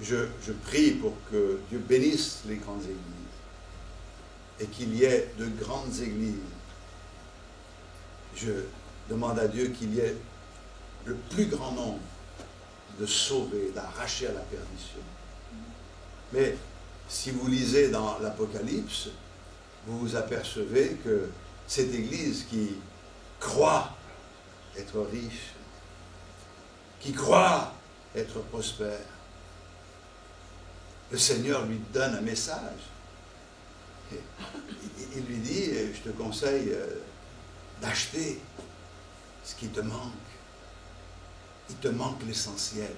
C: Je prie pour que Dieu bénisse les grandes églises et qu'il y ait de grandes églises. Je demande à Dieu qu'il y ait le plus grand nombre de sauvés, d'arrachés à la perdition. Mais si vous lisez dans l'Apocalypse, vous vous apercevez que cette église qui croit être riche, qui croit être prospère, le Seigneur lui donne un message. Il lui dit, je te conseille d'acheter ce qui te manque. Il te manque l'essentiel.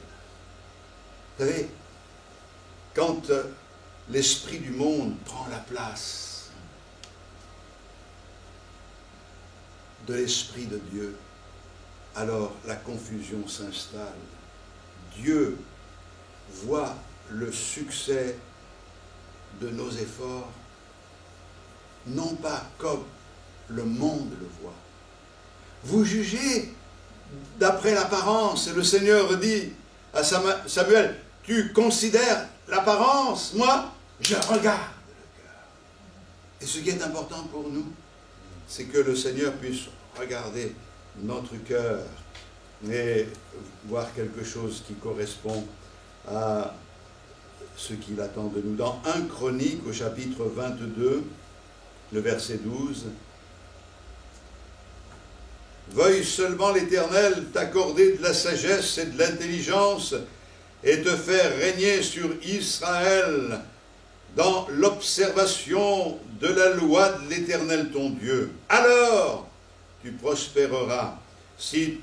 C: Vous savez, quand l'esprit du monde prend la place de l'esprit de Dieu, alors la confusion s'installe. Dieu voit le succès de nos efforts, non pas comme le monde le voit. Vous jugez d'après l'apparence, et le Seigneur dit à Samuel, tu considères l'apparence, moi, je regarde le cœur. Et ce qui est important pour nous, c'est que le Seigneur puisse regarder notre cœur et voir quelque chose qui correspond à ce qu'il attend de nous. Dans 1 Chronique, au chapitre 22, le verset 12, « Veuille seulement l'Éternel t'accorder de la sagesse et de l'intelligence et te faire régner sur Israël dans l'observation de la loi de l'Éternel ton Dieu. Alors tu prospéreras si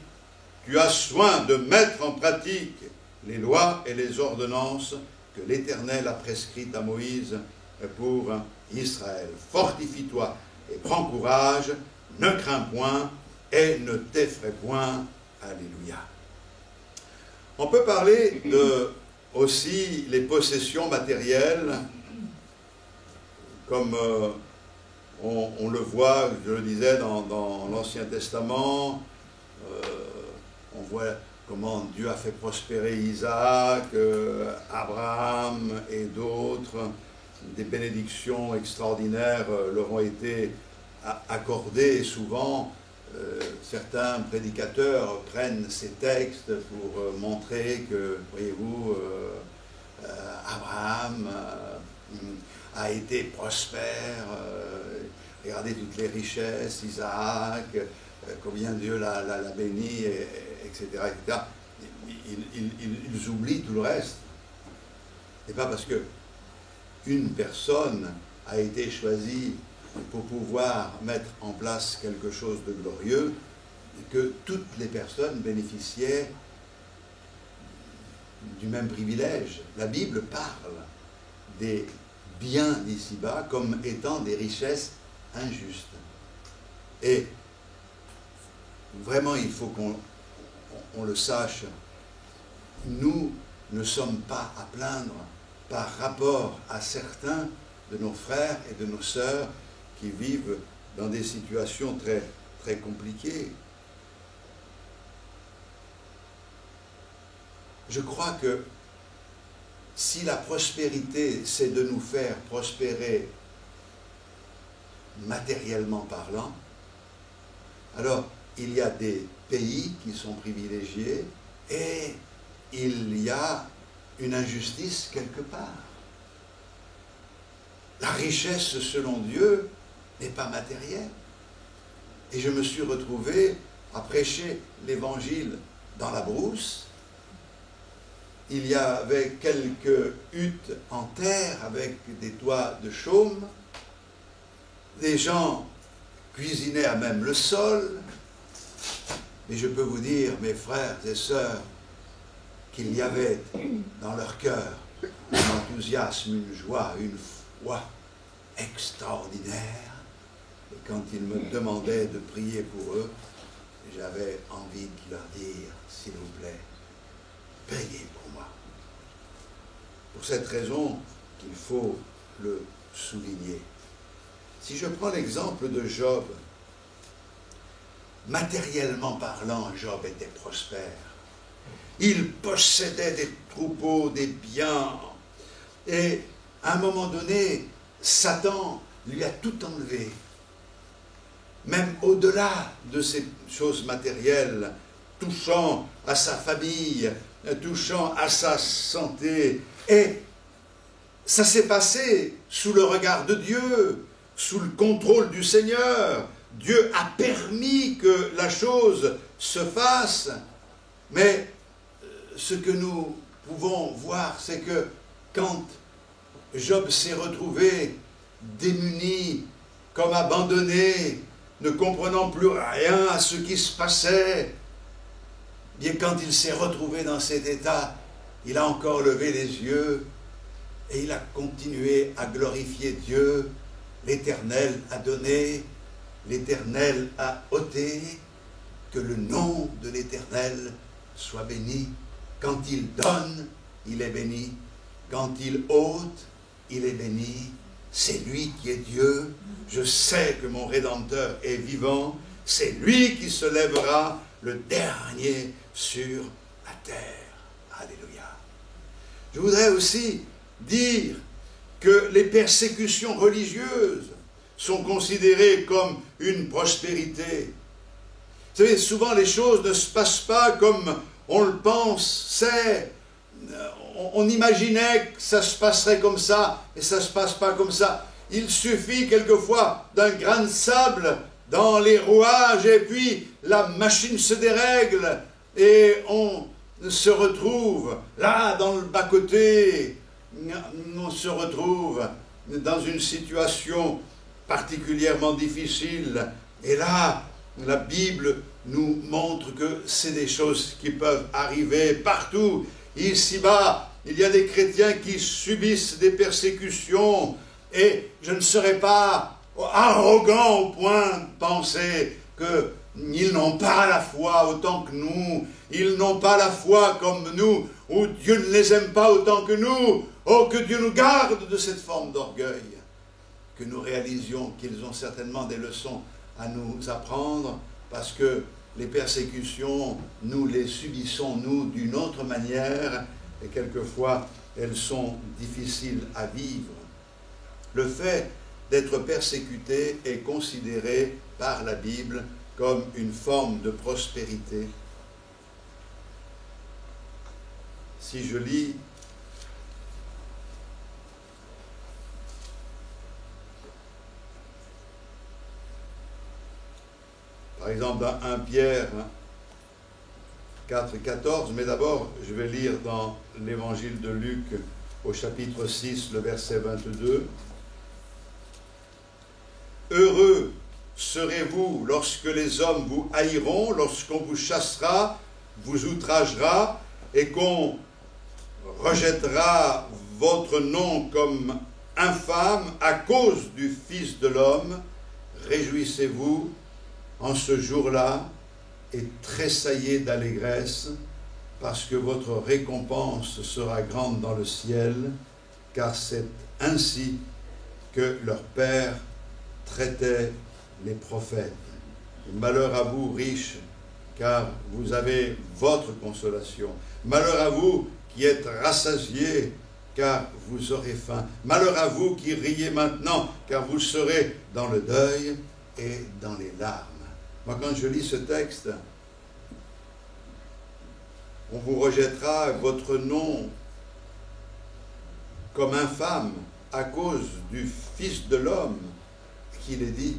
C: tu as soin de mettre en pratique les lois et les ordonnances que l'Éternel a prescrites à Moïse pour Israël. Fortifie-toi et prends courage, ne crains point et ne t'effraie point. » Alléluia. On peut parler de aussi les possessions matérielles, comme on le voit, je le disais, dans l'Ancien Testament. On voit comment Dieu a fait prospérer Isaac, Abraham et d'autres. Des bénédictions extraordinaires leur ont été accordées et souvent certains prédicateurs prennent ces textes pour montrer que, voyez-vous, Abraham a été prospère, regardez toutes les richesses, Isaac, combien Dieu l'a béni, etc., etc. Ils oublient tout le reste. Ce n'est pas parce que une personne a été choisie pour pouvoir mettre en place quelque chose de glorieux, que toutes les personnes bénéficiaient du même privilège. La Bible parle des biens d'ici-bas comme étant des richesses injustes. Et vraiment, il faut qu'on le sache, nous ne sommes pas à plaindre par rapport à certains de nos frères et de nos sœurs qui vivent dans des situations très, très compliquées. Je crois que si la prospérité, c'est de nous faire prospérer matériellement parlant, alors il y a des pays qui sont privilégiés et il y a une injustice quelque part. La richesse, selon Dieu, n'est pas matérielle. Et je me suis retrouvé à prêcher l'évangile dans la brousse. Il y avait quelques huttes en terre avec des toits de chaume. Des gens cuisinaient à même le sol. Mais je peux vous dire, mes frères et sœurs, qu'il y avait dans leur cœur un enthousiasme, une joie, une foi extraordinaire. Et quand ils me demandaient de prier pour eux, j'avais envie de leur dire, s'il vous plaît, priez pour moi. Pour cette raison qu'il faut le souligner. Si je prends l'exemple de Job, matériellement parlant, Job était prospère. Il possédait des troupeaux, des biens. Et à un moment donné, Satan lui a tout enlevé. Même au-delà de ces choses matérielles, touchant à sa famille, touchant à sa santé. Et ça s'est passé sous le regard de Dieu, sous le contrôle du Seigneur. Dieu a permis que la chose se fasse, mais ce que nous pouvons voir, c'est que quand Job s'est retrouvé démuni, comme abandonné, ne comprenant plus rien à ce qui se passait, bien quand il s'est retrouvé dans cet état, il a encore levé les yeux et il a continué à glorifier Dieu. L'Éternel a donné, l'Éternel a ôté, que le nom de l'Éternel soit béni. Quand il donne, il est béni. Quand il ôte, il est béni. C'est lui qui est Dieu. Je sais que mon Rédempteur est vivant. C'est lui qui se lèvera, le dernier sur la terre. Alléluia. Je voudrais aussi dire que les persécutions religieuses sont considérées comme une prospérité. Vous savez, souvent les choses ne se passent pas comme on le pense. On imaginait que ça se passerait comme ça, et ça ne se passe pas comme ça. Il suffit quelquefois d'un grain de sable dans les rouages, et puis la machine se dérègle, et on se retrouve là, dans le bas-côté, on se retrouve dans une situation particulièrement difficile. Et là, la Bible nous montre que c'est des choses qui peuvent arriver partout. Ici-bas, il y a des chrétiens qui subissent des persécutions, et je ne serais pas arrogant au point de penser qu'ils n'ont pas la foi autant que nous, ils n'ont pas la foi comme nous, ou Dieu ne les aime pas autant que nous. Oh, que Dieu nous garde de cette forme d'orgueil, que nous réalisions qu'ils ont certainement des leçons à nous apprendre, parce que les persécutions, nous les subissons, nous, d'une autre manière, et quelquefois, elles sont difficiles à vivre. Le fait d'être persécuté est considéré par la Bible comme une forme de prospérité. Si je lis par exemple dans 1 Pierre 4 et 14, mais d'abord je vais lire dans l'évangile de Luc au chapitre 6, le verset 22. Heureux serez-vous lorsque les hommes vous haïront, lorsqu'on vous chassera, vous outragera, et qu'on rejettera votre nom comme infâme à cause du Fils de l'homme. Réjouissez-vous en ce jour-là et tressaillez d'allégresse, parce que votre récompense sera grande dans le ciel, car c'est ainsi que leur Père traitait les prophètes. Malheur à vous, riches, car vous avez votre consolation. Malheur à vous qui êtes rassasiés, car vous aurez faim. Malheur à vous qui riez maintenant, car vous serez dans le deuil et dans les larmes. Moi, quand je lis ce texte, on vous rejettera votre nom comme infâme à cause du Fils de l'homme, qu'il est dit,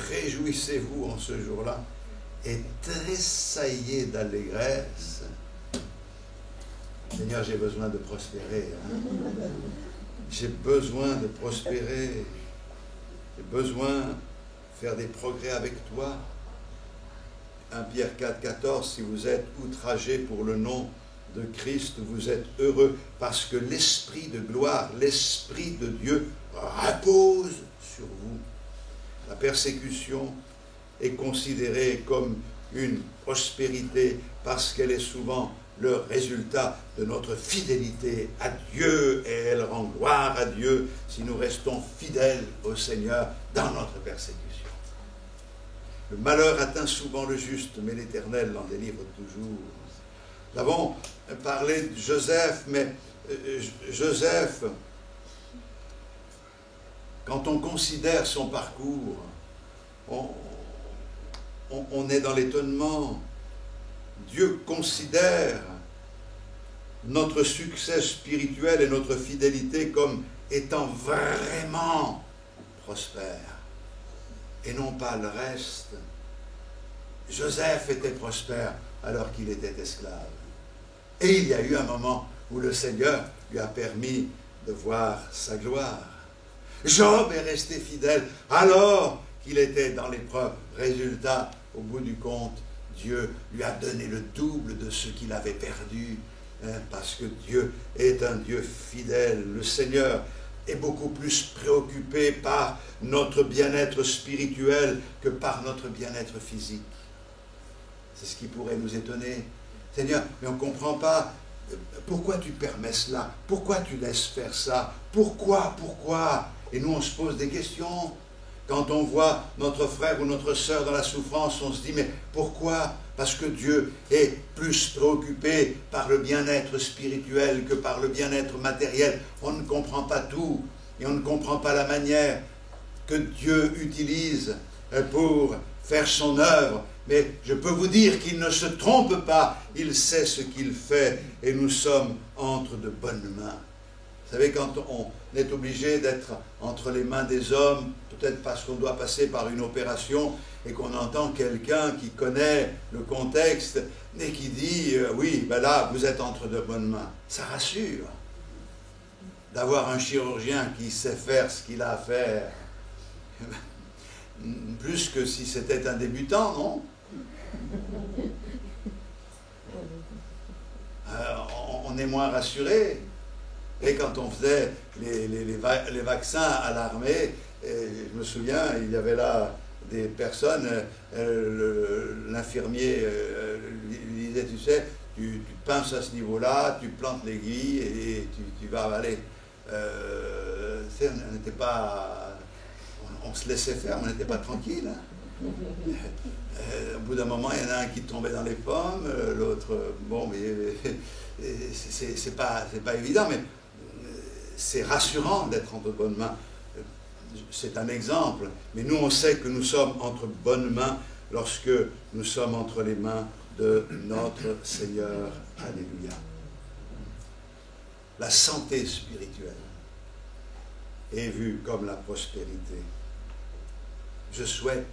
C: réjouissez-vous en ce jour-là et tressaillez d'allégresse. Seigneur, j'ai besoin de prospérer. J'ai besoin de prospérer. J'ai besoin de faire des progrès avec toi. 1 Pierre 4, 14, si vous êtes outragés pour le nom de Christ, vous êtes heureux, parce que l'Esprit de gloire, l'Esprit de Dieu repose sur vous. La persécution est considérée comme une prospérité, parce qu'elle est souvent le résultat de notre fidélité à Dieu, et elle rend gloire à Dieu si nous restons fidèles au Seigneur dans notre persécution. Le malheur atteint souvent le juste, mais l'Éternel l'en délivre toujours. Nous avons parlé de Joseph, mais Joseph, quand on considère son parcours, on est dans l'étonnement. Dieu considère notre succès spirituel et notre fidélité comme étant vraiment prospère, et non pas le reste. Joseph était prospère alors qu'il était esclave. Et il y a eu un moment où le Seigneur lui a permis de voir sa gloire. Job est resté fidèle alors qu'il était dans l'épreuve. Résultat, au bout du compte, Dieu lui a donné le double de ce qu'il avait perdu. parce que Dieu est un Dieu fidèle. Le Seigneur est beaucoup plus préoccupé par notre bien-être spirituel que par notre bien-être physique. C'est ce qui pourrait nous étonner. Seigneur, mais on ne comprend pas. Pourquoi tu permets cela? Pourquoi tu laisses faire ça? Pourquoi? Et nous, on se pose des questions. Quand on voit notre frère ou notre sœur dans la souffrance, on se dit, mais pourquoi? Parce que Dieu est plus préoccupé par le bien-être spirituel que par le bien-être matériel. On ne comprend pas tout et on ne comprend pas la manière que Dieu utilise pour faire son œuvre. Mais je peux vous dire qu'il ne se trompe pas, il sait ce qu'il fait et nous sommes entre de bonnes mains. Vous savez, quand on est obligé d'être entre les mains des hommes, peut-être parce qu'on doit passer par une opération et qu'on entend quelqu'un qui connaît le contexte et qui dit « oui, ben là, vous êtes entre de bonnes mains », ça rassure d'avoir un chirurgien qui sait faire ce qu'il a à faire. Plus que si c'était un débutant, non? On est moins rassuré. Et quand on faisait les vaccins à l'armée, je me souviens, il y avait là des personnes, l'infirmier lui disait, tu sais, tu pinces à ce niveau-là, tu plantes l'aiguille et tu vas avaler. On n'était pas... On se laissait faire, mais on n'était pas tranquille. Hein. Au bout d'un moment, il y en a un qui tombait dans les pommes, l'autre, bon, mais c'est pas évident, mais c'est rassurant d'être entre bonnes mains. C'est un exemple, mais nous, on sait que nous sommes entre bonnes mains lorsque nous sommes entre les mains de notre Seigneur. Alléluia. La santé spirituelle est vue comme la prospérité. Je souhaite,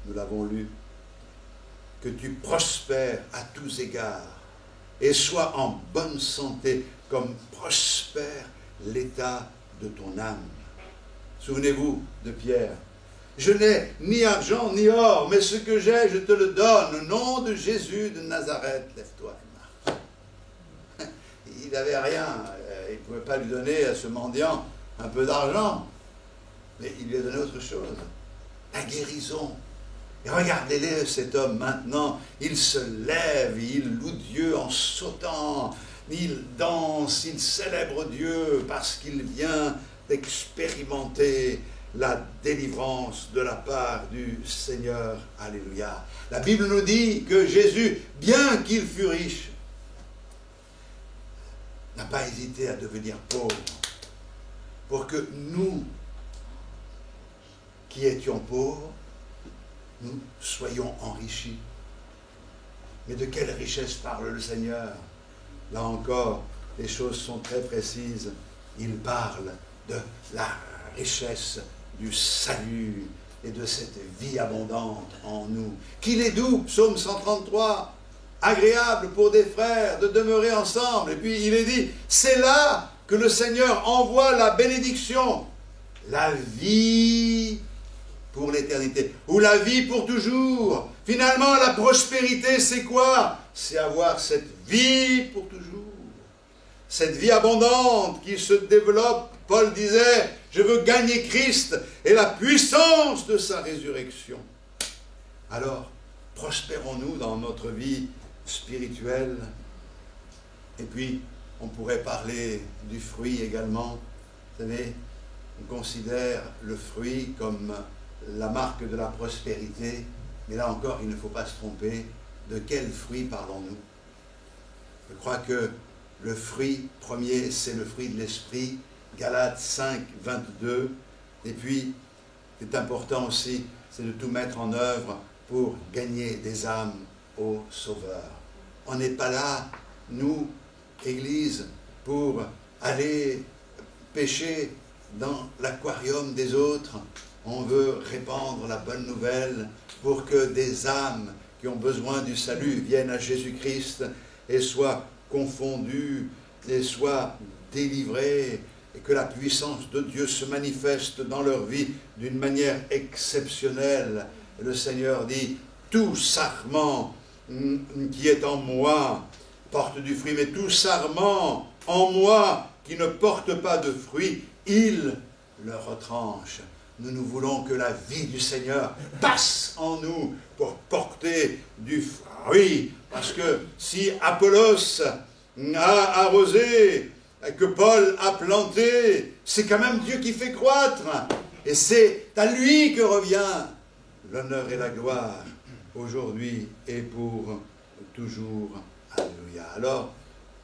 C: nous l'avons lu, que tu prospères à tous égards et sois en bonne santé comme prospère l'état de ton âme. Souvenez-vous de Pierre. Je n'ai ni argent ni or, mais ce que j'ai, je te le donne. Au nom de Jésus de Nazareth, lève-toi et marche. Il n'avait rien. Il ne pouvait pas lui donner à ce mendiant un peu d'argent. Mais il lui a donné autre chose. La guérison. Et regardez-le, cet homme maintenant. Il se lève, il loue Dieu en sautant. Il danse, il célèbre Dieu parce qu'il vient d'expérimenter la délivrance de la part du Seigneur. Alléluia. La Bible nous dit que Jésus, bien qu'il fût riche, n'a pas hésité à devenir pauvre pour que nous, qui étions pauvres, nous soyons enrichis. Mais de quelle richesse parle le Seigneur? Là encore, les choses sont très précises. Il parle de la richesse du salut et de cette vie abondante en nous. Qu'il est doux, psaume 133, agréable pour des frères de demeurer ensemble. Et puis il est dit, c'est là que le Seigneur envoie la bénédiction, la vie pour l'éternité, ou la vie pour toujours. Finalement, la prospérité, c'est quoi? C'est avoir cette vie pour toujours. Cette vie abondante qui se développe. Paul disait, je veux gagner Christ et la puissance de sa résurrection. Alors, prospérons-nous dans notre vie spirituelle. Et puis, on pourrait parler du fruit également. Vous savez, on considère le fruit comme la marque de la prospérité. Mais là encore, il ne faut pas se tromper. De quel fruit parlons-nous? Je crois que le fruit premier, c'est le fruit de l'esprit. Galates 5, 22. Et puis, c'est important aussi, c'est de tout mettre en œuvre pour gagner des âmes au Sauveur. On n'est pas là, nous, Église, pour aller pêcher dans l'aquarium des autres. On veut répandre la bonne nouvelle pour que des âmes qui ont besoin du salut viennent à Jésus-Christ et soient confondues et soient délivrées, et que la puissance de Dieu se manifeste dans leur vie d'une manière exceptionnelle. Et le Seigneur dit, tout sarment qui est en moi porte du fruit, mais tout sarment en moi qui ne porte pas de fruit, il le retranche. Nous voulons que la vie du Seigneur passe en nous pour porter du fruit. Parce que si Apollos a arrosé, que Paul a planté, c'est quand même Dieu qui fait croître. Et c'est à lui que revient l'honneur et la gloire, aujourd'hui et pour toujours. Alléluia. Alors,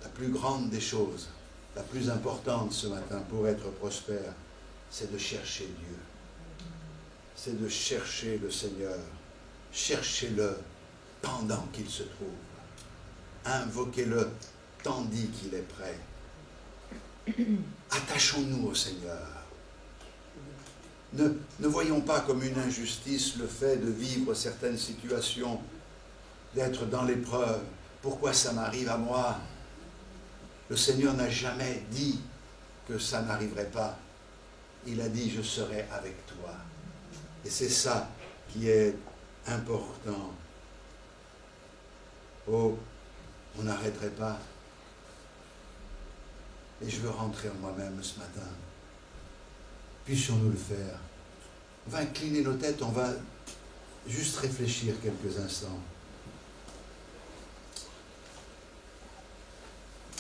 C: la plus grande des choses, la plus importante ce matin pour être prospère, c'est de chercher Dieu. C'est de chercher le Seigneur. Cherchez-le pendant qu'il se trouve. Invoquez-le tandis qu'il est prêt. Attachons-nous au Seigneur. Ne voyons pas comme une injustice le fait de vivre certaines situations, d'être dans l'épreuve. Pourquoi ça m'arrive à moi? Le Seigneur n'a jamais dit que ça n'arriverait pas. Il a dit, je serai avec toi. Et c'est ça qui est important. Oh, on n'arrêterait pas. Et je veux rentrer en moi-même ce matin. Puissions-nous le faire. On va incliner nos têtes, on va juste réfléchir quelques instants.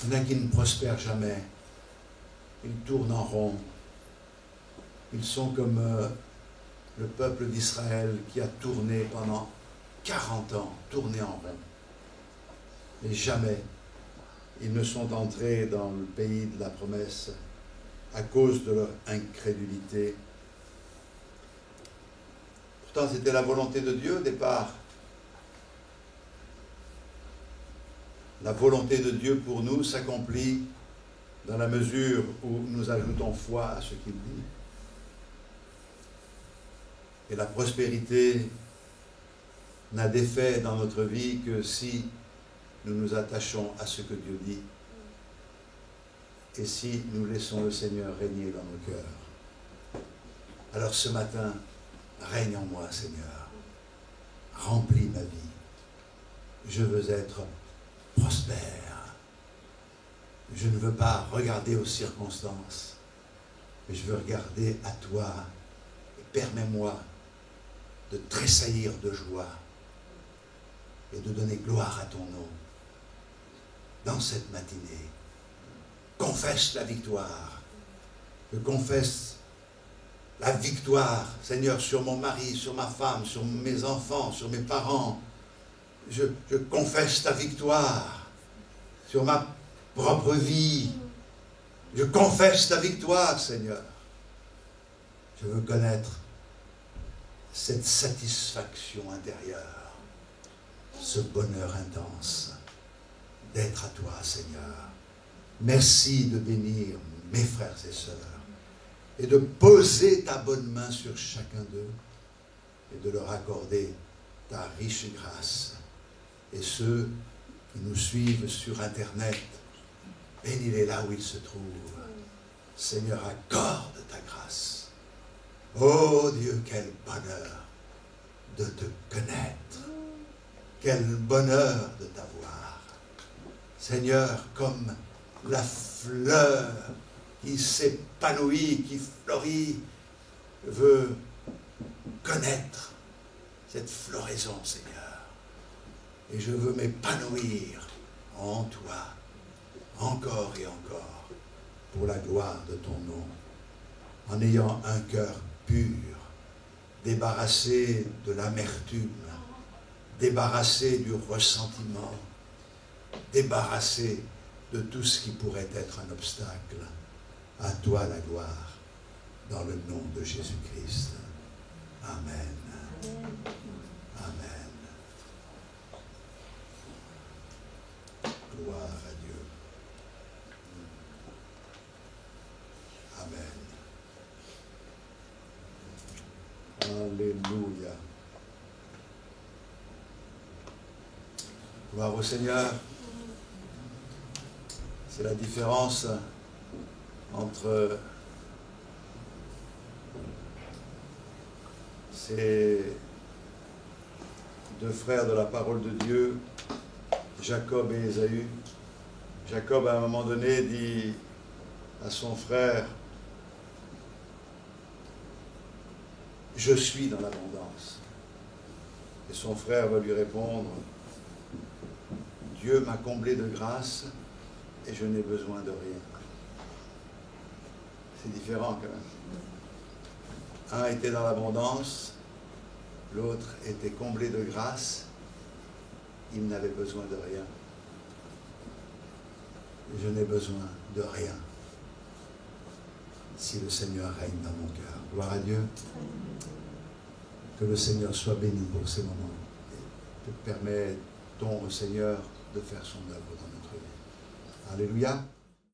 C: Il y en a qui ne prospèrent jamais. Ils tournent en rond. Ils sont comme le peuple d'Israël qui a tourné pendant 40 ans, tourné en rond. Et jamais ils ne sont entrés dans le pays de la promesse à cause de leur incrédulité. Pourtant, c'était la volonté de Dieu au départ. La volonté de Dieu pour nous s'accomplit dans la mesure où nous ajoutons foi à ce qu'il dit. Et la prospérité n'a d'effet dans notre vie que si nous nous attachons à ce que Dieu dit et si nous laissons le Seigneur régner dans nos cœurs. Alors ce matin, règne en moi, Seigneur. Remplis ma vie. Je veux être prospère. Je ne veux pas regarder aux circonstances, mais je veux regarder à toi. Et permets-moi de tressaillir de joie et de donner gloire à ton nom dans cette matinée. Confesse la victoire. Je confesse la victoire, Seigneur, sur mon mari, sur ma femme, sur mes enfants, sur mes parents. Je confesse ta victoire sur ma propre vie. Je confesse ta victoire, Seigneur. Je veux connaître cette satisfaction intérieure, ce bonheur intense d'être à toi, Seigneur. Merci de bénir mes frères et sœurs et de poser ta bonne main sur chacun d'eux et de leur accorder ta riche grâce. Et ceux qui nous suivent sur Internet, bénis-les là où ils se trouvent. Seigneur, accorde ta grâce. Oh Dieu, quel bonheur de te connaître. Quel bonheur de t'avoir. Seigneur, comme la fleur qui s'épanouit, qui fleurit, veut connaître cette floraison, Seigneur. Et je veux m'épanouir en toi, encore et encore, pour la gloire de ton nom, en ayant un cœur pur, débarrassé de l'amertume, débarrassé du ressentiment, débarrassé de tout ce qui pourrait être un obstacle. À toi la gloire, dans le nom de Jésus-Christ. Amen. Amen. Gloire à Dieu. Amen. Alléluia. Gloire au Seigneur. C'est la différence entre ces deux frères de la parole de Dieu, Jacob et Ésaü. Jacob, à un moment donné, dit à son frère, « Je suis dans l'abondance. » Et son frère va lui répondre, « Dieu m'a comblé de grâce et je n'ai besoin de rien. » C'est différent quand même. Un était dans l'abondance, l'autre était comblé de grâce, il n'avait besoin de rien. Je n'ai besoin de rien si le Seigneur règne dans mon cœur. Gloire à Dieu. Que le Seigneur soit béni pour ces moments. Permettons au Seigneur de faire son œuvre dans notre vie. Alléluia.